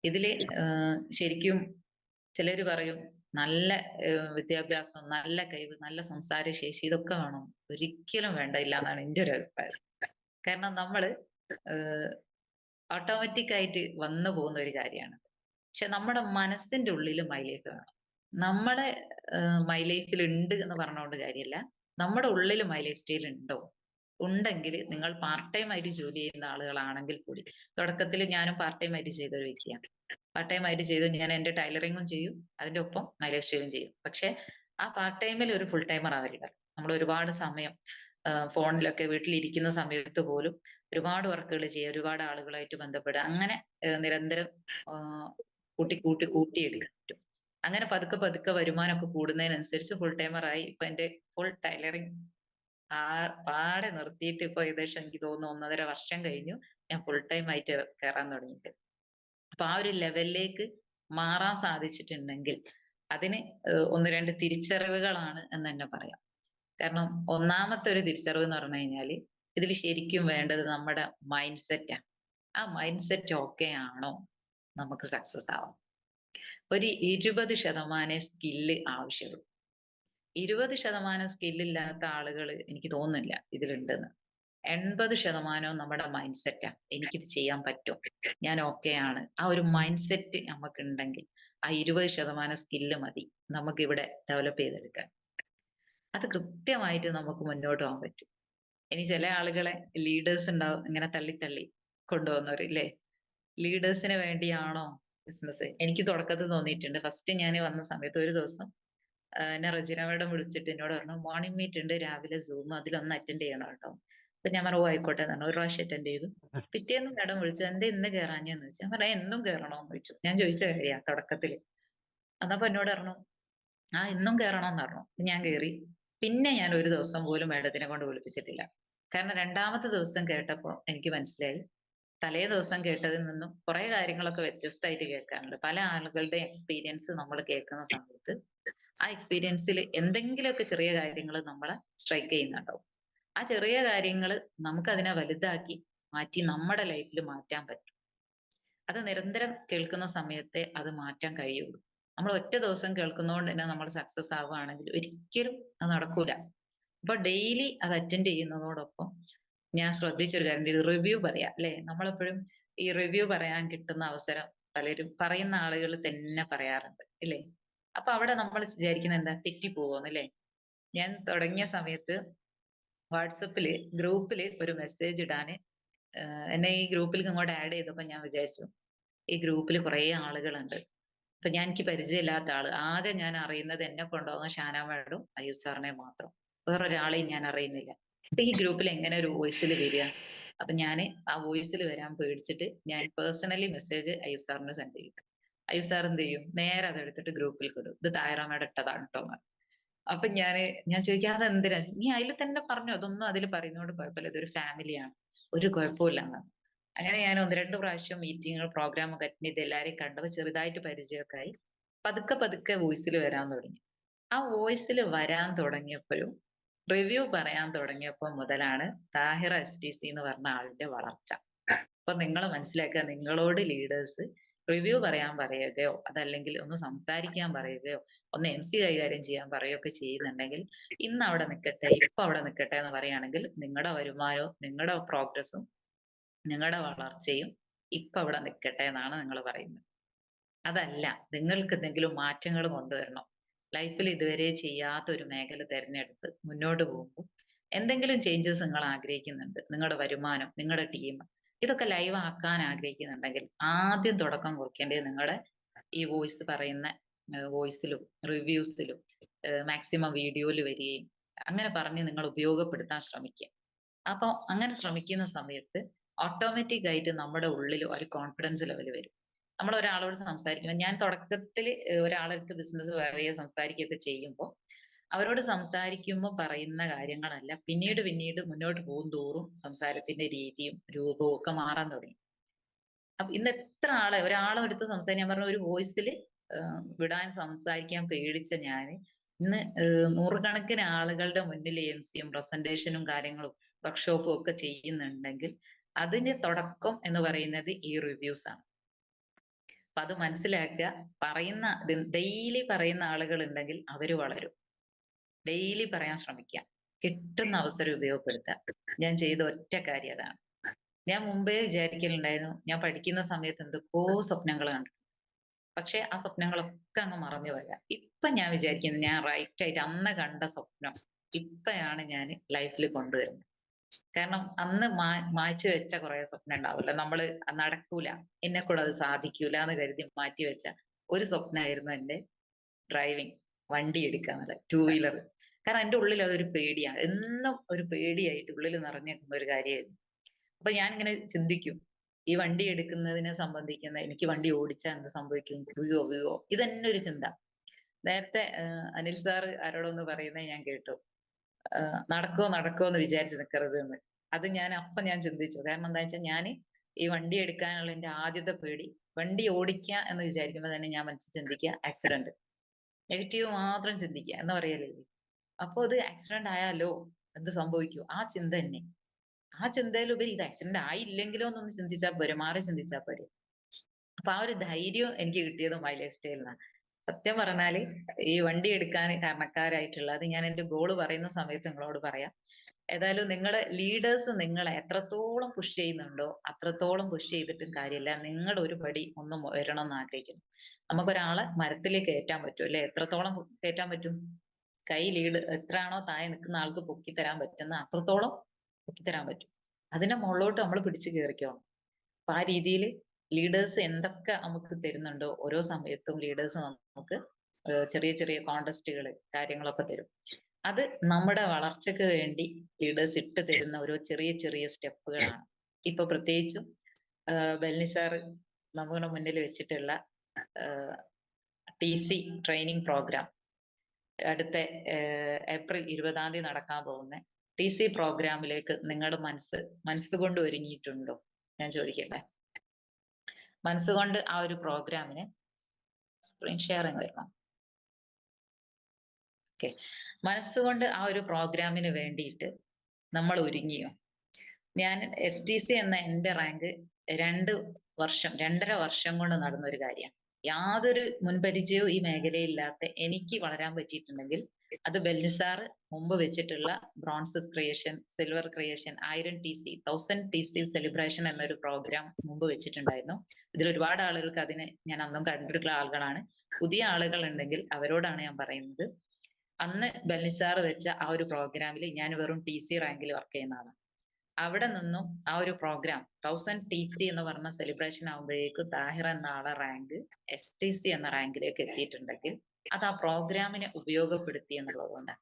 ഇതില് ശരിക്കും ചിലര് പറയും നല്ല വിദ്യാഭ്യാസം, നല്ല കഴിവ്, നല്ല സംസാര ശേഷി ഇതൊക്കെ വേണം. ഒരിക്കലും വേണ്ട, ഇല്ല എന്നാണ് എൻ്റെ ഒരു അഭിപ്രായം. കാരണം നമ്മള് ഓട്ടോമാറ്റിക് ആയിട്ട് വന്നു പോകുന്ന ഒരു കാര്യമാണ്. പക്ഷെ നമ്മുടെ മനസ്സിന്റെ ഉള്ളിൽ മൈ ലൈഫ് വേണം. നമ്മുടെ മൈ ലൈഫിൽ ഉണ്ട് എന്ന് പറഞ്ഞുകൊണ്ട് കാര്യമില്ല. നമ്മുടെ ഉള്ളിൽ മൈ ലൈഫ് സ്റ്റൈൽ ഉണ്ടോ? ഉണ്ടെങ്കിൽ നിങ്ങൾ പാർട്ട് ടൈം ആയിട്ട് ജോലി ചെയ്യുന്ന ആളുകളാണെങ്കിൽ കൂടി, തുടക്കത്തിൽ ഞാനും പാർട്ട് ടൈം ആയിട്ട് ചെയ്തൊരു വ്യക്തിയാണ്. പാർട്ട് ടൈം ആയിട്ട് ചെയ്തു ഞാൻ എൻ്റെ ടൈലറിങ്ങും ചെയ്യും, അതിന്റെ ഒപ്പം മൈ ലൈഫ് സ്റ്റൈലും ചെയ്യും. പക്ഷെ ആ പാർട്ട് ടൈമിൽ ഒരു ഫുൾ ടൈമർ ആവില്ല. നമ്മൾ ഒരുപാട് സമയം ഫോണിലൊക്കെ വീട്ടിലിരിക്കുന്ന സമയത്ത് പോലും ഒരുപാട് വർക്കുകൾ ചെയ്യുക, ഒരുപാട് ആളുകളായിട്ട് ബന്ധപ്പെടുക, അങ്ങനെ നിരന്തരം കൂട്ടിയെടുക്കാൻ പറ്റും. അങ്ങനെ പതുക്കെ പതുക്കെ വരുമാനമൊക്കെ കൂടുന്നതിനനുസരിച്ച് ഫുൾ ടൈമറായി. ഇപ്പൊ എന്റെ ഫുൾ ടൈലറിങ് പാടെ നിർത്തിയിട്ട് ഇപ്പൊ ഏകദേശം എനിക്ക് തോന്നുന്നു 1.5 വർഷം കഴിഞ്ഞു ഞാൻ ഫുൾ ടൈം ആയിട്ട് കയറാൻ തുടങ്ങിയിട്ട്. അപ്പൊ ആ ഒരു ലെവലിലേക്ക് മാറാൻ സാധിച്ചിട്ടുണ്ടെങ്കിൽ അതിന് 1-2 തിരിച്ചറിവുകളാണ് എന്ന് തന്നെ പറയാം. കാരണം ഒന്നാമത്തെ ഒരു തിരിച്ചറിവ് എന്ന് പറഞ്ഞു കഴിഞ്ഞാൽ ഇതിൽ ശരിക്കും വേണ്ടത് നമ്മുടെ മൈൻഡ് സെറ്റാണ്. ആ മൈൻഡ് സെറ്റ് ഓക്കെ ആണോ നമുക്ക് സക്സസ് ആവാം. ഒരു 20% സ്കില്ല് ആവശ്യമുള്ളൂ. 20% സ്കില്ലില്ലാത്ത ആളുകൾ എനിക്ക് തോന്നുന്നില്ല ഇതിലുണ്ടെന്ന്. 80% നമ്മുടെ മൈൻഡ് സെറ്റാ. എനിക്കിത് ചെയ്യാൻ പറ്റും, ഞാൻ ഓക്കെ ആണ്. ആ ഒരു മൈൻഡ് സെറ്റ് നമുക്ക് ഉണ്ടെങ്കിൽ ആ 20% സ്കില്ല് മതി നമുക്ക് ഇവിടെ ഡെവലപ്പ് ചെയ്തെടുക്കാൻ. അത് കൃത്യമായിട്ട് നമുക്ക് മുന്നോട്ട് പോകാൻ പറ്റും. ഇനി ചില ആളുകളെ ലീഡേഴ്സ് ഉണ്ടാവും ഇങ്ങനെ തള്ളി കൊണ്ടുപോകുന്നവർ ഇല്ലേ? ലീഡേഴ്സിന് വേണ്ടിയാണോ ബിസിനസ്? എനിക്ക് തുടക്കത്തിൽ തോന്നിയിട്ടുണ്ട്. ഫസ്റ്റ് ഞാൻ വന്ന സമയത്ത് ഒരു ദിവസം എന്നെ റെജിന മാഡം വിളിച്ചിട്ട് എന്നോട് പറഞ്ഞു, മോർണിംഗ് മീറ്റ് ഉണ്ട് രാവിലെ സൂം, അതിലൊന്ന് അറ്റൻഡ് ചെയ്യണം കേട്ടോ. അപ്പൊ ഞാൻ പറഞ്ഞു ആയിക്കോട്ടെ എന്നാണ്. ഒരു പ്രാവശ്യം അറ്റൻഡ് ചെയ്തു. പിറ്റേന്ന് മാഡം വിളിച്ചു, എന്താ ഇന്ന് കയറാഞ്ഞെന്ന് ചോദിച്ചു. ഞാൻ പറയാം എന്നും കയറണോന്ന് ചോദിച്ചു. ഞാൻ ചോദിച്ച കാര്യമാണ് തുടക്കത്തില്. അന്നപ്പോ എന്നോട് പറഞ്ഞു ഇന്നും കയറണോന്ന് പറഞ്ഞു. ഞാൻ കയറി. പിന്നെ ഞാൻ ഒരു ദിവസം പോലും മാഡത്തിനെ കൊണ്ട് വിളിപ്പിച്ചിട്ടില്ല. കാരണം 2ാമത്തെ ദിവസം കേട്ടപ്പോൾ എനിക്ക് മനസ്സിലായി തലേ ദിവസം കേട്ടതിൽ നിന്നും കുറെ കാര്യങ്ങളൊക്കെ വ്യത്യസ്തമായിട്ട് കേൾക്കാനുണ്ട്. പല ആളുകളുടെ എക്സ്പീരിയൻസ് നമ്മൾ കേൾക്കുന്ന സമയത്ത് ആ എക്സ്പീരിയൻസിൽ എന്തെങ്കിലുമൊക്കെ ചെറിയ കാര്യങ്ങൾ നമ്മളെ സ്ട്രൈക്ക് ചെയ്യുന്നുണ്ടാവും. ആ ചെറിയ കാര്യങ്ങൾ നമുക്ക് അതിനെ വലുതാക്കി മാറ്റി നമ്മുടെ ലൈഫിൽ മാറ്റാൻ പറ്റും. അത് നിരന്തരം കേൾക്കുന്ന സമയത്തെ അത് മാറ്റാൻ കഴിയുള്ളൂ. നമ്മൾ ഒറ്റ ദിവസം കേൾക്കുന്നതുകൊണ്ട് തന്നെ നമ്മൾ സക്സസ് ആവുകയാണെങ്കിൽ ഒരിക്കലും അത് നടക്കൂല. അപ്പൊ ഡെയിലി അത് അറ്റൻഡ് ചെയ്യുന്നതോടൊപ്പം ഞാൻ ശ്രദ്ധിച്ചൊരു കാര്യം, റിവ്യൂ പറയാം അല്ലെ? നമ്മളെപ്പോഴും ഈ റിവ്യൂ പറയാൻ കിട്ടുന്ന അവസരം പലരും പറയുന്ന ആളുകൾ തന്നെ പറയാറുണ്ട് ഇല്ലേ? അപ്പൊ അവിടെ നമ്മൾ വിചാരിക്കുന്നത് എന്താ, തെറ്റിപ്പോകുന്നു അല്ലേ? ഞാൻ തുടങ്ങിയ സമയത്ത് വാട്സപ്പില് ഗ്രൂപ്പില് ഒരു മെസ്സേജ് ഇടാന് എന്നെ ഈ ഗ്രൂപ്പിൽ ഇങ്ങോട്ട് ആഡ് ചെയ്തപ്പോ ഞാൻ വിചാരിച്ചു ഈ ഗ്രൂപ്പിൽ കുറെ ആളുകളുണ്ട്. അപ്പൊ എനിക്ക് പരിചയമില്ലാത്ത ആള്, ആകെ ഞാൻ അറിയുന്നത് എന്നെ കൊണ്ടുപോകുന്ന ഷാന മാഡും അയ്യൂബ് സാറിനെ മാത്രം, വേറൊരാളെയും ഞാൻ അറിയുന്നില്ല. അപ്പൊ ഈ ഗ്രൂപ്പിൽ എങ്ങനെ ഒരു വോയിസിൽ വരിക? അപ്പൊ ഞാൻ ആ വോയിസിൽ വരാൻ പേടിച്ചിട്ട് ഞാൻ പേഴ്സണലി മെസ്സേജ് അയ്യൂബ് സാറിന് സെൻഡ് ചെയ്യും. അയ്യൂബ് സാർ എന്ത് ചെയ്യും, നേരെ അതെടുത്തിട്ട് ഗ്രൂപ്പിൽ കിടും, ഇത് തായറാമയുടെ ഇട്ടതാണ് കേട്ടോ. അപ്പൊ ഞാൻ ചോദിക്കാതെ എന്തിനാ, നീ അതിൽ തന്നെ പറഞ്ഞു, അതൊന്നും അതിൽ പറയുന്നോണ്ട് കുഴപ്പമില്ല, ഇതൊരു ഫാമിലിയാണ്, ഒരു കുഴപ്പമില്ല എന്നാണ്. അങ്ങനെ ഞാൻ 1-2 പ്രാവശ്യം മീറ്റിങ്ങുകൾ പ്രോഗ്രാം ഒക്കെ അറ്റൻഡ് ചെയ്ത് എല്ലാവരെയും കണ്ടപ്പോൾ ചെറുതായിട്ട് പരിചയമൊക്കെ ആയി. പതുക്കെ പതുക്കെ വോയിസിൽ വരാൻ തുടങ്ങി. ആ വോയിസിൽ വരാൻ തുടങ്ങിയപ്പോഴും റിവ്യൂ പറയാൻ തുടങ്ങിയപ്പോൾ മുതലാണ് താഹിറ STC എന്ന് പറഞ്ഞ ആളിന്റെ വളർച്ച. അപ്പൊ നിങ്ങൾ മനസ്സിലാക്കുക, നിങ്ങളോട് ലീഡേഴ്സ് റിവ്യൂ പറയാൻ പറയുകയോ അതല്ലെങ്കിൽ ഒന്ന് സംസാരിക്കാൻ പറയുകയോ ഒന്ന് MC കൈകാര്യം ചെയ്യാൻ പറയുകയൊക്കെ ചെയ്യുന്നുണ്ടെങ്കിൽ ഇന്ന് അവിടെ നിൽക്കട്ടെ, ഇപ്പൊ അവിടെ നിൽക്കട്ടെ എന്ന് പറയുകയാണെങ്കിൽ നിങ്ങളുടെ വരുമാനവും നിങ്ങളുടെ പ്രോഗ്രസ്സും നിങ്ങളുടെ വളർച്ചയും ഇപ്പൊ അവിടെ നിൽക്കട്ടെ എന്നാണ് നിങ്ങൾ പറയുന്നത്. അതല്ല, നിങ്ങൾക്ക് എന്തെങ്കിലും മാറ്റങ്ങൾ കൊണ്ടുവരണം, ലൈഫിൽ ഇതുവരെ ചെയ്യാത്ത ഒരു മേഖല തിരഞ്ഞെടുത്ത് മുന്നോട്ട് പോകുമ്പോൾ എന്തെങ്കിലും ചേഞ്ചസ് നിങ്ങൾ ആഗ്രഹിക്കുന്നുണ്ട്, നിങ്ങളുടെ വരുമാനം, നിങ്ങളുടെ ടീം, ഇതൊക്കെ ലൈവ് ആക്കാൻ ആഗ്രഹിക്കുന്നുണ്ടെങ്കിൽ ആദ്യം തുടക്കം കുറിക്കേണ്ടത് നിങ്ങളുടെ ഈ വോയിസ് പറയുന്ന വോയിസിലും റിവ്യൂസിലും മാക്സിമം വീഡിയോയിൽ വരികയും അങ്ങനെ പറഞ്ഞ് നിങ്ങൾ ഉപയോഗപ്പെടുത്താൻ ശ്രമിക്കുക. അപ്പോൾ അങ്ങനെ ശ്രമിക്കുന്ന സമയത്ത് ഓട്ടോമാറ്റിക് ആയിട്ട് നമ്മുടെ ഉള്ളിൽ ഒരു കോൺഫിഡൻസ് ലെവൽ വരും. നമ്മൾ ഒരാളോട് സംസാരിക്കുമ്പോൾ, ഞാൻ തുടക്കത്തിൽ ഒരാളടുത്ത് ബിസിനസ് പറയുക സംസാരിക്കുകയൊക്കെ ചെയ്യുമ്പോൾ അവരോട് സംസാരിക്കുമ്പോൾ പറയുന്ന കാര്യങ്ങളല്ല പിന്നീട് പിന്നീട് മുന്നോട്ട് പോകും തോറും സംസാരത്തിന്റെ രീതിയും രൂപവും ഒക്കെ മാറാൻ തുടങ്ങി. അപ്പൊ ഇന്ന് എത്ര ഒരാളെ എടുത്ത് സംസാരിക്കാൻ പറഞ്ഞ ഒരു വോയിസിൽ വിടാൻ സംസാരിക്കാൻ പേടിച്ച ഞാൻ ഇന്ന് നൂറുകണക്കിന് ആളുകളുടെ മുന്നിൽ എംസിയും പ്രസന്റേഷനും കാര്യങ്ങളും വർക്ക്ഷോപ്പും ഒക്കെ ചെയ്യുന്നുണ്ടെങ്കിൽ അതിന്റെ തുടക്കം എന്ന് പറയുന്നത് ഈ റിവ്യൂസ് ആണ്. അപ്പൊ അത് മനസ്സിലാക്കുക. ഡെയിലി പറയുന്ന ആളുകൾ ഉണ്ടെങ്കിൽ അവര് വളരും. ഡെയിലി പറയാൻ ശ്രമിക്കുക, കിട്ടുന്ന അവസരം ഉപയോഗപ്പെടുത്തുക. ഞാൻ ചെയ്ത ഒറ്റ കാര്യം അതാണ്. ഞാൻ മുമ്പേ വിചാരിക്കലുണ്ടായിരുന്നു, ഞാൻ പഠിക്കുന്ന സമയത്ത് എന്തൊക്കെയോ സ്വപ്നങ്ങൾ കണ്ടു, പക്ഷെ ആ സ്വപ്നങ്ങളൊക്കെ അങ്ങ് മറഞ്ഞു പോയ. ഇപ്പൊ ഞാൻ വിചാരിക്കുന്നത് ഞാൻ റൈറ്റ് ആയിട്ട് അന്ന് കണ്ട സ്വപ്നം ഇപ്പയാണ് ഞാൻ ലൈഫിൽ കൊണ്ടുവരുന്നത്. കാരണം അന്ന് മായ്ച്ചു വെച്ച കുറെ സ്വപ്നം ഉണ്ടാവില്ല, നമ്മള് നടക്കൂല, എന്നെ കൂടെ അത് സാധിക്കൂല എന്ന് കരുതി മാറ്റി വെച്ച ഒരു സ്വപ്നമായിരുന്നു എന്റെ ഡ്രൈവിംഗ്, വണ്ടി എടുക്കുക എന്നുള്ളത്, 2 വീലർ. കാരണം എന്റെ ഉള്ളിൽ അതൊരു പേടിയാണ്, എന്നും ഒരു പേടിയായിട്ട് ഉള്ളിൽ നിറഞ്ഞിരിക്കുന്ന ഒരു കാര്യമായിരുന്നു. അപ്പൊ ഞാൻ ഇങ്ങനെ ചിന്തിക്കും, ഈ വണ്ടി എടുക്കുന്നതിനെ സംബന്ധിക്കുന്ന, എനിക്ക് വണ്ടി ഓടിച്ചാൽ എന്ത് സംഭവിക്കും, വീഴോ, ഇതന്നെ ഒരു ചിന്ത. നേരത്തെ അനിൽ സാറ് ആരോടൊന്ന് പറയുന്നത് ഞാൻ കേട്ടു, നടക്കോ എന്ന് വിചാരിച്ച് നിൽക്കരുത് എന്ന്. അത് ഞാൻ ചിന്തിച്ചു. കാരണം എന്താ വെച്ചാൽ ഞാൻ ഈ വണ്ടി എടുക്കാനുള്ള എന്റെ ആദ്യത്തെ പേടി, വണ്ടി ഓടിക്കുക എന്ന് വിചാരിക്കുമ്പോൾ തന്നെ ഞാൻ മനസ്സിൽ ചിന്തിക്കുക ആക്സിഡന്റ്, നെഗറ്റീവ് മാത്രം ചിന്തിക്കുക എന്ന് പറയല്ലേ. അപ്പൊ അത് ആക്സിഡന്റ് ആയാലോ, എന്ത് സംഭവിക്കും, ആ ചിന്ത തന്നെ. ആ ചിന്തയിലുപരി ഇത് ആക്സിഡന്റ് ആയില്ലെങ്കിലോ എന്നൊന്ന് ചിന്തിച്ചാൽ പോരെ, മാറി ചിന്തിച്ചാൽ പോരെ. അപ്പൊ ആ ഒരു ധൈര്യം എനിക്ക് കിട്ടിയത് മൈ ലൈഫ് സ്റ്റൈലിനാണ്. സത്യം പറഞ്ഞാല് ഈ വണ്ടി എടുക്കാൻ കാരണക്കാരായിട്ടുള്ള, അത് ഞാൻ എന്റെ ഗോള് പറയുന്ന സമയത്ത് നിങ്ങളോട് പറയാം. ഏതായാലും നിങ്ങളുടെ ലീഡേഴ്സ് നിങ്ങളെ എത്രത്തോളം പുഷ് ചെയ്യുന്നുണ്ടോ അത്രത്തോളം പുഷ് ചെയ്തിട്ടും കാര്യമില്ല. നിങ്ങൾ ഒരു പടി ഒന്ന് ഉയരണം എന്ന് ആഗ്രഹിക്കുന്നു. നമുക്കൊരാളെ മരത്തിൽ കയറ്റാൻ പറ്റും അല്ലെ, എത്രത്തോളം കയറ്റാൻ പറ്റും? കൈ ലീഡ് എത്രയാണോ താഴെ നിൽക്കുന്ന ആൾക്ക് പൊക്കി തരാൻ പറ്റുന്ന അത്രത്തോളം പൊക്കി തരാൻ പറ്റും. അതിനെ മുകളിലോട്ട് നമ്മൾ പിടിച്ചു കയറിക്കണം. അപ്പൊ ആ രീതിയിൽ ലീഡേഴ്സ് എന്തൊക്കെ നമുക്ക് തരുന്നുണ്ടോ, ഓരോ സമയത്തും ലീഡേഴ്സ് നമുക്ക് ചെറിയ ചെറിയ കോണ്ടസ്റ്റുകൾ കാര്യങ്ങളൊക്കെ തരും. അത് നമ്മുടെ വളർച്ചയ്ക്ക് വേണ്ടി ലീഡേഴ്സ് ഇട്ട് തരുന്ന ഓരോ ചെറിയ ചെറിയ സ്റ്റെപ്പുകളാണ്. ഇപ്പൊ പ്രത്യേകിച്ചും ബെൽനി സാറ് നമ്മുടെ മുന്നിൽ വെച്ചിട്ടുള്ള TC ട്രെയിനിങ് പ്രോഗ്രാം, അടുത്ത ഏപ്രിൽ 20-ാം തീയതി നടക്കാൻ പോകുന്ന TC പ്രോഗ്രാമിലേക്ക് നിങ്ങളുടെ മനസ്സുകൊണ്ട് ഒരുങ്ങിയിട്ടുണ്ടോ? ഞാൻ ചോദിക്കട്ടെ. മനസ്സുകൊണ്ട് ആ ഒരു പ്രോഗ്രാമിന് സ്ക്രീൻ ഷെയറിങ് വരണം. ഓക്കെ, മനസ്സുകൊണ്ട് ആ ഒരു പ്രോഗ്രാമിന് വേണ്ടിയിട്ട് നമ്മൾ ഒരുങ്ങിയോ? ഞാൻ STC എന്ന എന്റെ റാങ്ക് 2.5 വർഷം കൊണ്ട് നടന്നൊരു കാര്യമാണ്. യാതൊരു മുൻപരിചയവും ഈ മേഖലയില്ലാത്ത എനിക്ക് വളരാൻ പറ്റിയിട്ടുണ്ടെങ്കിൽ അത് ബെൽനി സാറ് മുമ്പ് വെച്ചിട്ടുള്ള bronze creation, silver creation, 1000 TC, 1000 TC celebration എന്നൊരു പ്രോഗ്രാം മുമ്പ് വെച്ചിട്ടുണ്ടായിരുന്നു. ഇതിൽ ഒരുപാട് ആളുകൾക്ക് അതിന് ഞാൻ അന്നും കണ്ടിട്ടുള്ള ആളുകളാണ്. പുതിയ ആളുകൾ ഉണ്ടെങ്കിൽ അവരോടാണ് ഞാൻ പറയുന്നത്, അന്ന് ബെൽനി സാറ് വെച്ച ആ ഒരു പ്രോഗ്രാമിൽ ഞാൻ വെറും TC റാങ്കിൽ വർക്ക് ചെയ്യുന്നതാണ്. അവിടെ നിന്നും ആ ഒരു പ്രോഗ്രാം 1000 TC എന്ന് പറഞ്ഞ സെലിബ്രേഷൻ ആകുമ്പോഴേക്ക് താഹിർ എന്ന ആളെ റാങ്ക് STC എന്ന റാങ്കിലേക്ക് എത്തിയിട്ടുണ്ടെങ്കിൽ അത് ആ പ്രോഗ്രാമിനെ ഉപയോഗപ്പെടുത്തി എന്നുള്ളതുകൊണ്ടാണ്.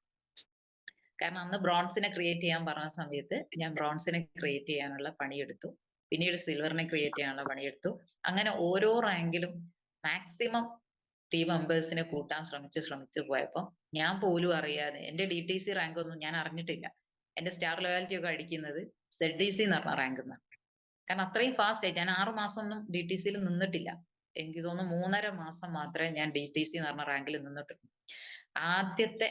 കാരണം അന്ന് ബ്രോൺസിനെ ക്രിയേറ്റ് ചെയ്യാൻ പറഞ്ഞ സമയത്ത് ഞാൻ ബ്രോൺസിനെ ക്രിയേറ്റ് ചെയ്യാനുള്ള പണിയെടുത്തു, പിന്നീട് സിൽവറിനെ ക്രിയേറ്റ് ചെയ്യാനുള്ള പണിയെടുത്തു. അങ്ങനെ ഓരോ റാങ്കിലും മാക്സിമം ടീം മെമ്പേഴ്സിനെ കൂട്ടാൻ ശ്രമിച്ചു പോയപ്പോൾ ഞാൻ പോലും അറിയാതെ എന്റെ DTC റാങ്ക് ഒന്നും ഞാൻ അറിഞ്ഞിട്ടില്ല. എന്റെ സ്റ്റാർ ലോയാലിറ്റി ഒക്കെ അടിക്കുന്നത് ZDC എന്ന് പറഞ്ഞ റാങ്ക് എന്നാണ്. കാരണം അത്രയും ഫാസ്റ്റ് ആയിട്ട് ഞാൻ 6 മാസം ഒന്നും DTCയിൽ നിന്നിട്ടില്ല. എനിക്ക് തോന്നുന്നു 3.5 മാസം മാത്രമേ ഞാൻ DTC എന്ന് പറഞ്ഞ റാങ്കിൽ നിന്നിട്ടുള്ളൂ. ആദ്യത്തെ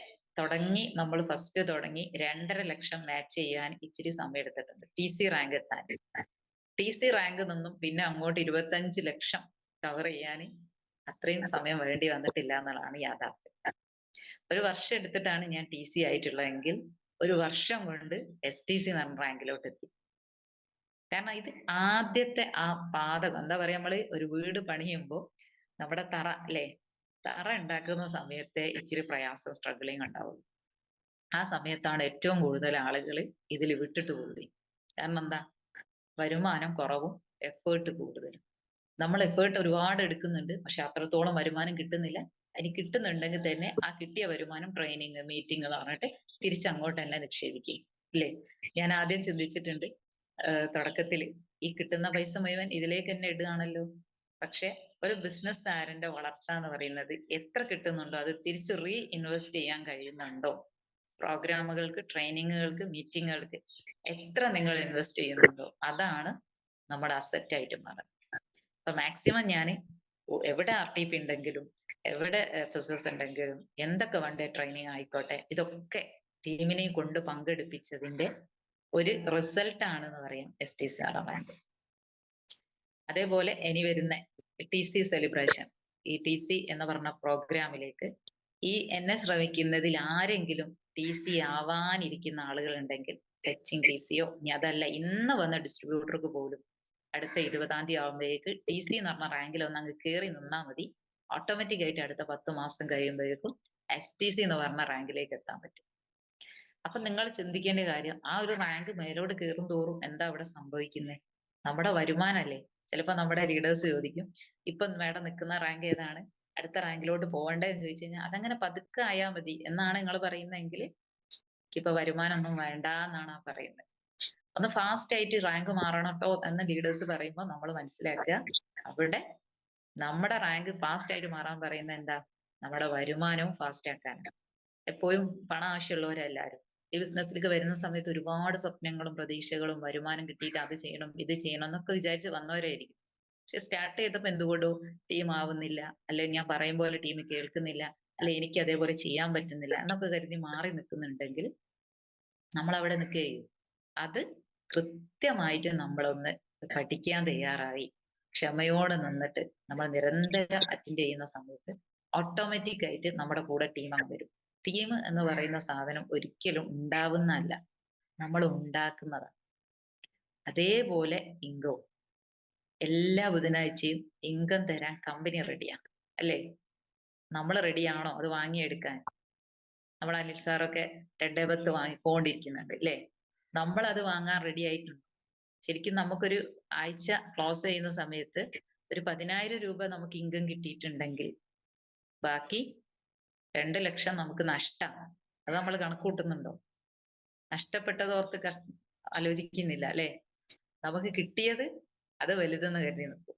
നമ്മൾ ഫസ്റ്റ് തുടങ്ങി 2.5 ലക്ഷം മാച്ച് ചെയ്യാൻ ഇച്ചിരി സമയം എടുത്തിട്ടുണ്ട് TC റാങ്ക് എത്താൻ. TC റാങ്ക് നിന്നും പിന്നെ അങ്ങോട്ട് 25 ലക്ഷം കവർ ചെയ്യാൻ അത്രയും സമയം വേണ്ടി വന്നിട്ടില്ല എന്നുള്ളതാണ് യാഥാർത്ഥ്യം. 1 വർഷം എടുത്തിട്ടാണ് ഞാൻ TC ആയിട്ടുള്ളതെങ്കിൽ 1 വർഷം കൊണ്ട് STC എന്ന് പറഞ്ഞ റാങ്കിലോട്ട് എത്തി. കാരണം ഇത് ആദ്യത്തെ ആ പാതകം, എന്താ പറയാ, നമ്മള് ഒരു വീട് പണിയുമ്പോൾ നമ്മുടെ തറ അല്ലെ, തറ ഉണ്ടാക്കുന്ന സമയത്തെ ഇച്ചിരി പ്രയാസം സ്ട്രഗിളിങ് ഉണ്ടാവും. ആ സമയത്താണ് ഏറ്റവും കൂടുതൽ ആളുകൾ ഇതിൽ വിട്ടിട്ട് പോകുന്നത്. കാരണം എന്താ? വരുമാനം കുറവും എഫേർട്ട് കൂടുതലും. നമ്മൾ എഫേർട്ട് ഒരുപാട് എടുക്കുന്നുണ്ട്, പക്ഷെ അത്രത്തോളം വരുമാനം കിട്ടുന്നില്ല. ഇനി കിട്ടുന്നുണ്ടെങ്കിൽ തന്നെ ആ കിട്ടിയ വരുമാനം ട്രെയിനിങ് മീറ്റിംഗ് എന്ന് പറഞ്ഞിട്ട് തിരിച്ചങ്ങോട്ട് തന്നെ നിക്ഷേപിക്കും. ഇല്ലേ? ഞാൻ ആദ്യം ചിന്തിച്ചിട്ടുണ്ട്, തുടക്കത്തിൽ ഈ കിട്ടുന്ന പൈസ മുഴുവൻ ഇതിലേക്ക് തന്നെ ഇടുകയാണല്ലോ. പക്ഷെ ഒരു ബിസിനസ്സുകാരന്റെ വളർച്ച എന്ന് പറയുന്നത് എത്ര കിട്ടുന്നുണ്ടോ അത് തിരിച്ച് റീ ഇൻവെസ്റ്റ് ചെയ്യാൻ കഴിയുന്നുണ്ടോ? പ്രോഗ്രാമുകൾക്ക്, ട്രെയിനിങ്ങുകൾക്ക്, മീറ്റിങ്ങുകൾക്ക് എത്ര നിങ്ങൾ ഇൻവെസ്റ്റ് ചെയ്യുന്നുണ്ടോ അതാണ് നമ്മുടെ അസറ്റ് ആയിട്ട് മാറുന്നത്. അപ്പൊ മാക്സിമം ഞാൻ എവിടെ RTP ഉണ്ടെങ്കിലും, എവിടെ FSS ഉണ്ടെങ്കിലും, എന്തൊക്കെ വൺ ഡേ ട്രെയിനിങ് ആയിക്കോട്ടെ, ഇതൊക്കെ ടീമിനെ കൊണ്ട് പങ്കെടുപ്പിച്ചതിന്റെ ഒരു റിസൾട്ട് ആണെന്ന് പറയാം STCR ബാങ്ക്. അതേപോലെ ഇനി വരുന്ന TC സെലിബ്രേഷൻ, ഈ TC എന്ന് പറഞ്ഞ പ്രോഗ്രാമിലേക്ക് ഈ എന്നെ ശ്രമിക്കുന്നതിൽ ആരെങ്കിലും TC ആവാനിരിക്കുന്ന ആളുകൾ ഉണ്ടെങ്കിൽ, ടച്ചിങ് TCയോ ഇനി അതല്ല ഇന്ന് വന്ന ഡിസ്ട്രിബ്യൂട്ടർക്ക് പോലും അടുത്ത 20-ാം തീയതി ആകുമ്പോഴേക്ക് TC എന്ന് പറഞ്ഞ റാങ്കിൽ ഒന്ന് അങ്ങ് കയറി നിന്നാൽ മതി, ഓട്ടോമാറ്റിക് ആയിട്ട് അടുത്ത 10 മാസം കഴിയുമ്പോഴേക്കും STC എന്ന് പറഞ്ഞ റാങ്കിലേക്ക് എത്താൻ പറ്റും. അപ്പൊ നിങ്ങൾ ചിന്തിക്കേണ്ട കാര്യം, ആ ഒരു റാങ്ക് മേലോട്ട് കയറും തോറും എന്താ അവിടെ സംഭവിക്കുന്നത്? നമ്മുടെ വരുമാനല്ലേ. ചിലപ്പോ നമ്മുടെ ലീഡേഴ്സ് ചോദിക്കും, ഇപ്പൊ മേഡം നിൽക്കുന്ന റാങ്ക് ഏതാണ്, അടുത്ത റാങ്കിലോട്ട് പോകണ്ടേന്ന് ചോദിച്ചു കഴിഞ്ഞാൽ അതങ്ങനെ പതുക്കെ ആയാൽ മതി എന്നാണ് നിങ്ങൾ പറയുന്നതെങ്കിൽ ഇപ്പൊ വരുമാനം ഒന്നും വേണ്ട എന്നാണ് ആ പറയുന്നത്. ഒന്ന് ഫാസ്റ്റ് ആയിട്ട് റാങ്ക് മാറണം കേട്ടോ എന്ന് ലീഡേഴ്സ് പറയുമ്പോൾ നമ്മൾ മനസ്സിലാക്കുക, അവിടെ നമ്മുടെ റാങ്ക് ഫാസ്റ്റ് ആയിട്ട് മാറാൻ പറയുന്ന എന്താ? നമ്മുടെ വരുമാനവും ഫാസ്റ്റ് ആക്കാനാണ്. എപ്പോഴും പണം ആവശ്യമുള്ളവരെല്ലാരും ഈ ബിസിനസ്സിലേക്ക് വരുന്ന സമയത്ത് ഒരുപാട് സ്വപ്നങ്ങളും പ്രതീക്ഷകളും വരുമാനം കിട്ടിയിട്ട് അത് ചെയ്യണം ഇത് ചെയ്യണം എന്നൊക്കെ വിചാരിച്ച് വന്നവരായിരിക്കും. പക്ഷെ സ്റ്റാർട്ട് ചെയ്തപ്പോൾ എന്തുകൊണ്ടോ ടീം ആവുന്നില്ല, അല്ലെ ഞാൻ പറയും പോലെ ടീം കേൾക്കുന്നില്ല, അല്ലെ എനിക്ക് അതേപോലെ ചെയ്യാൻ പറ്റുന്നില്ല എന്നൊക്കെ കരുതി മാറി നിൽക്കുന്നുണ്ടെങ്കിൽ നമ്മൾ അവിടെ നിൽക്കുകയും അത് കൃത്യമായിട്ട് നമ്മളൊന്ന് പഠിക്കാൻ തയ്യാറായി ക്ഷമയോടെ നിന്നിട്ട് നമ്മൾ നിരന്തരം അറ്റൻഡ് ചെയ്യുന്ന സമയത്ത് ഓട്ടോമാറ്റിക് ആയിട്ട് നമ്മുടെ കൂടെ ടീം അങ്ങ് വരും. ടീം എന്ന് പറയുന്ന സാധനം ഒരിക്കലും ഉണ്ടാവുന്നതല്ല, നമ്മൾ ഉണ്ടാക്കുന്നതാണ്. അതേപോലെ ഇൻകം, എല്ലാ ബുധനാഴ്ചയും ഇൻകം തരാൻ കമ്പനി റെഡിയാണ് അല്ലേ? നമ്മൾ റെഡിയാണോ അത് വാങ്ങിയെടുക്കാൻ? നമ്മൾ അനിൽ സാറൊക്കെ 2/10 വാങ്ങിക്കൊണ്ടിരിക്കുന്നുണ്ട് അല്ലേ? നമ്മൾ അത് വാങ്ങാൻ റെഡി ആയിട്ടുണ്ട്. ശരിക്കും നമുക്കൊരു ആഴ്ച ക്ലോസ് ചെയ്യുന്ന സമയത്ത് ഒരു 10,000 രൂപ നമുക്ക് ഇൻകം കിട്ടിയിട്ടുണ്ടെങ്കിൽ ബാക്കി 2 ലക്ഷം നമുക്ക് നഷ്ടമാണ്. അത് നമ്മൾ കണക്ക് കൂട്ടുന്നുണ്ടോ? നഷ്ടപ്പെട്ടതോർത്ത് ആലോചിക്കുന്നില്ല അല്ലെ? നമുക്ക് കിട്ടിയത് അത് വലുതെന്ന് കരുതി നിൽക്കും.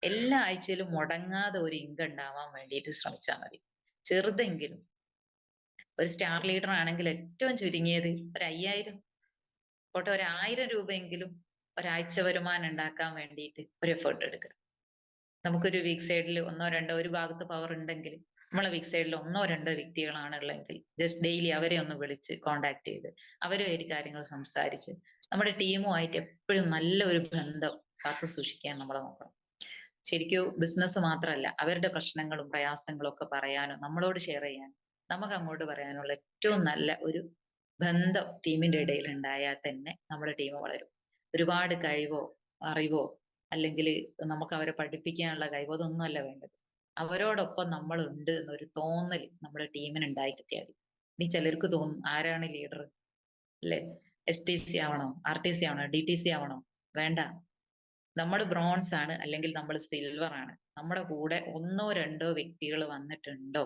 എല്ലാ ആഴ്ചയിലും മുടങ്ങാതെ ഒരു ഇൻകം ഉണ്ടാവാൻ വേണ്ടിയിട്ട് ശ്രമിച്ചാൽ മതി. ചെറുതെങ്കിലും. ഒരു സ്റ്റാർ ലീഡർ ആണെങ്കിൽ ഏറ്റവും ചുരുങ്ങിയത് ഒരു 5,000 പോട്ടെ, ഒരു 1,000 രൂപയെങ്കിലും ഒരാഴ്ച വരുമാനം ഉണ്ടാക്കാൻ വേണ്ടിയിട്ട് ഒരു എഫേർട്ട് എടുക്കുക. നമുക്കൊരു വീക്ക് സൈഡിൽ 1-2 ഒരു ഭാഗത്ത് പവർ ഉണ്ടെങ്കിൽ നമ്മളെ വീക്ക് സൈഡിൽ 1-2 വ്യക്തികളാണ് ഉള്ളതെങ്കിൽ ജസ്റ്റ് ഡെയിലി അവരെ ഒന്ന് വിളിച്ച് കോണ്ടാക്ട് ചെയ്ത് അവരുമായിട്ട് കാര്യങ്ങൾ സംസാരിച്ച് നമ്മുടെ ടീമുമായിട്ട് എപ്പോഴും നല്ല ഒരു ബന്ധം കാത്തു സൂക്ഷിക്കാൻ നമ്മൾ നോക്കണം. ശരിക്കും ബിസിനസ് മാത്രമല്ല, അവരുടെ പ്രശ്നങ്ങളും പ്രയാസങ്ങളും ഒക്കെ പറയാനും നമ്മളോട് ഷെയർ ചെയ്യാനും നമുക്ക് അങ്ങോട്ട് പറയാനുള്ള ഏറ്റവും നല്ല ഒരു ബന്ധം ടീമിന്റെ ഇടയിൽ ഉണ്ടായാൽ തന്നെ നമ്മുടെ ടീം വളരും. ഒരുപാട് കഴിവോ അറിവോ അല്ലെങ്കിൽ നമുക്ക് അവരെ പഠിപ്പിക്കാനുള്ള കഴിവോ അതൊന്നും അല്ല വേണ്ടത്. അവരോടൊപ്പം നമ്മൾ ഉണ്ട് എന്നൊരു തോന്നൽ നമ്മുടെ ടീമിന് ഉണ്ടായി കിട്ടിയാൽ മതി. ഇനി ചിലർക്ക് തോന്നും ആരാണ് ലീഡർ അല്ലെ? STC ആവണോ, RTC ആവണോ, DTC ആവണോ? വേണ്ട. നമ്മൾ ബ്രോൺസ് ആണ് അല്ലെങ്കിൽ നമ്മൾ സിൽവർ ആണ്. നമ്മുടെ കൂടെ 1-2 വ്യക്തികൾ വന്നിട്ടുണ്ടോ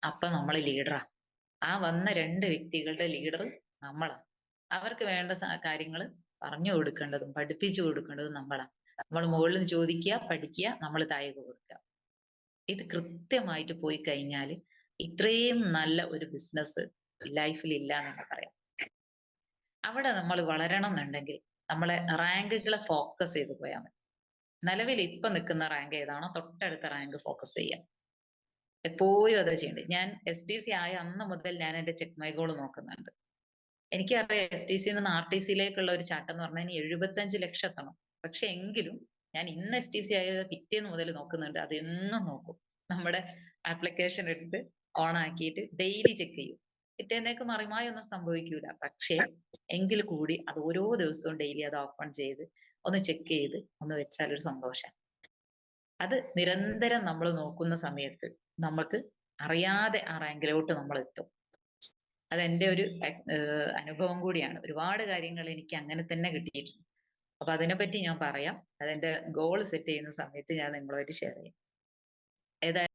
അപ്പൊ നമ്മൾ ലീഡറാ. ആ വന്ന 2 വ്യക്തികളുടെ ലീഡർ നമ്മളാണ്. അവർക്ക് വേണ്ട കാര്യങ്ങൾ പറഞ്ഞു കൊടുക്കേണ്ടതും പഠിപ്പിച്ചു കൊടുക്കേണ്ടതും നമ്മളാണ്. നമ്മൾ മുകളിൽ നിന്ന് ചോദിക്കുക, പഠിക്കുക, നമ്മൾ താഴേക്ക് കൊടുക്കുക. ഇത് കൃത്യമായിട്ട് പോയി കഴിഞ്ഞാൽ ഇത്രയും നല്ല ഒരു ബിസിനസ് ലൈഫിൽ ഇല്ല എന്ന് പറയാം. അവിടെ നമ്മൾ വളരണം എന്നുണ്ടെങ്കിൽ നമ്മളെ റാങ്കുകളെ ഫോക്കസ് ചെയ്ത് പോയാൽ മതി. നിലവിൽ ഇപ്പൊ നിൽക്കുന്ന റാങ്ക് ഏതാണോ തൊട്ടടുത്ത റാങ്ക് ഫോക്കസ് ചെയ്യാം. എപ്പോഴും അതാ ചെയ്യേണ്ടത്. ഞാൻ STC ആയ അന്ന് മുതൽ ഞാൻ എന്റെ ചെക്ക് മൈ ഗോൾ നോക്കുന്നുണ്ട്. എനിക്കറിയാം STC നിന്ന് RTCയിലേക്കുള്ള ഒരു ചാട്ടം എന്ന് പറഞ്ഞാൽ ഇനി 75 ലക്ഷം എത്തണം. പക്ഷെ എങ്കിലും ഞാൻ ഇന്ന് STC ആയ പിറ്റേന്ന് മുതൽ നോക്കുന്നുണ്ട്. അത് എന്നും നോക്കും. നമ്മുടെ ആപ്ലിക്കേഷൻ എടുത്ത് ഓൺ ആക്കിയിട്ട് ഡെയിലി ചെക്ക് ചെയ്യും. പിറ്റേന്നേക്ക് മറിമായി ഒന്നും സംഭവിക്കൂല. പക്ഷേ എങ്കിൽ കൂടി അത് ഓരോ ദിവസവും ഡെയിലി അത് ഓപ്പൺ ചെയ്ത് ഒന്ന് ചെക്ക് ചെയ്ത് ഒന്ന് വെച്ചാൽ ഒരു സന്തോഷം. അത് നിരന്തരം നമ്മൾ നോക്കുന്ന സമയത്ത് നമുക്ക് അറിയാതെ ആ റാങ്കിലോട്ട് നമ്മൾ എത്തും. അതെന്റെ ഒരു അനുഭവം കൂടിയാണ്. ഒരുപാട് കാര്യങ്ങൾ എനിക്ക് അങ്ങനെ തന്നെ കിട്ടിയിട്ടുണ്ട്. അപ്പൊ അതിനെപ്പറ്റി ഞാൻ പറയാം. അതെന്റെ ഗോൾ സെറ്റ് ചെയ്യുന്ന സമയത്ത് ഞാൻ നിങ്ങളുമായിട്ട് ഷെയർ ചെയ്യാം. ഏതായാലും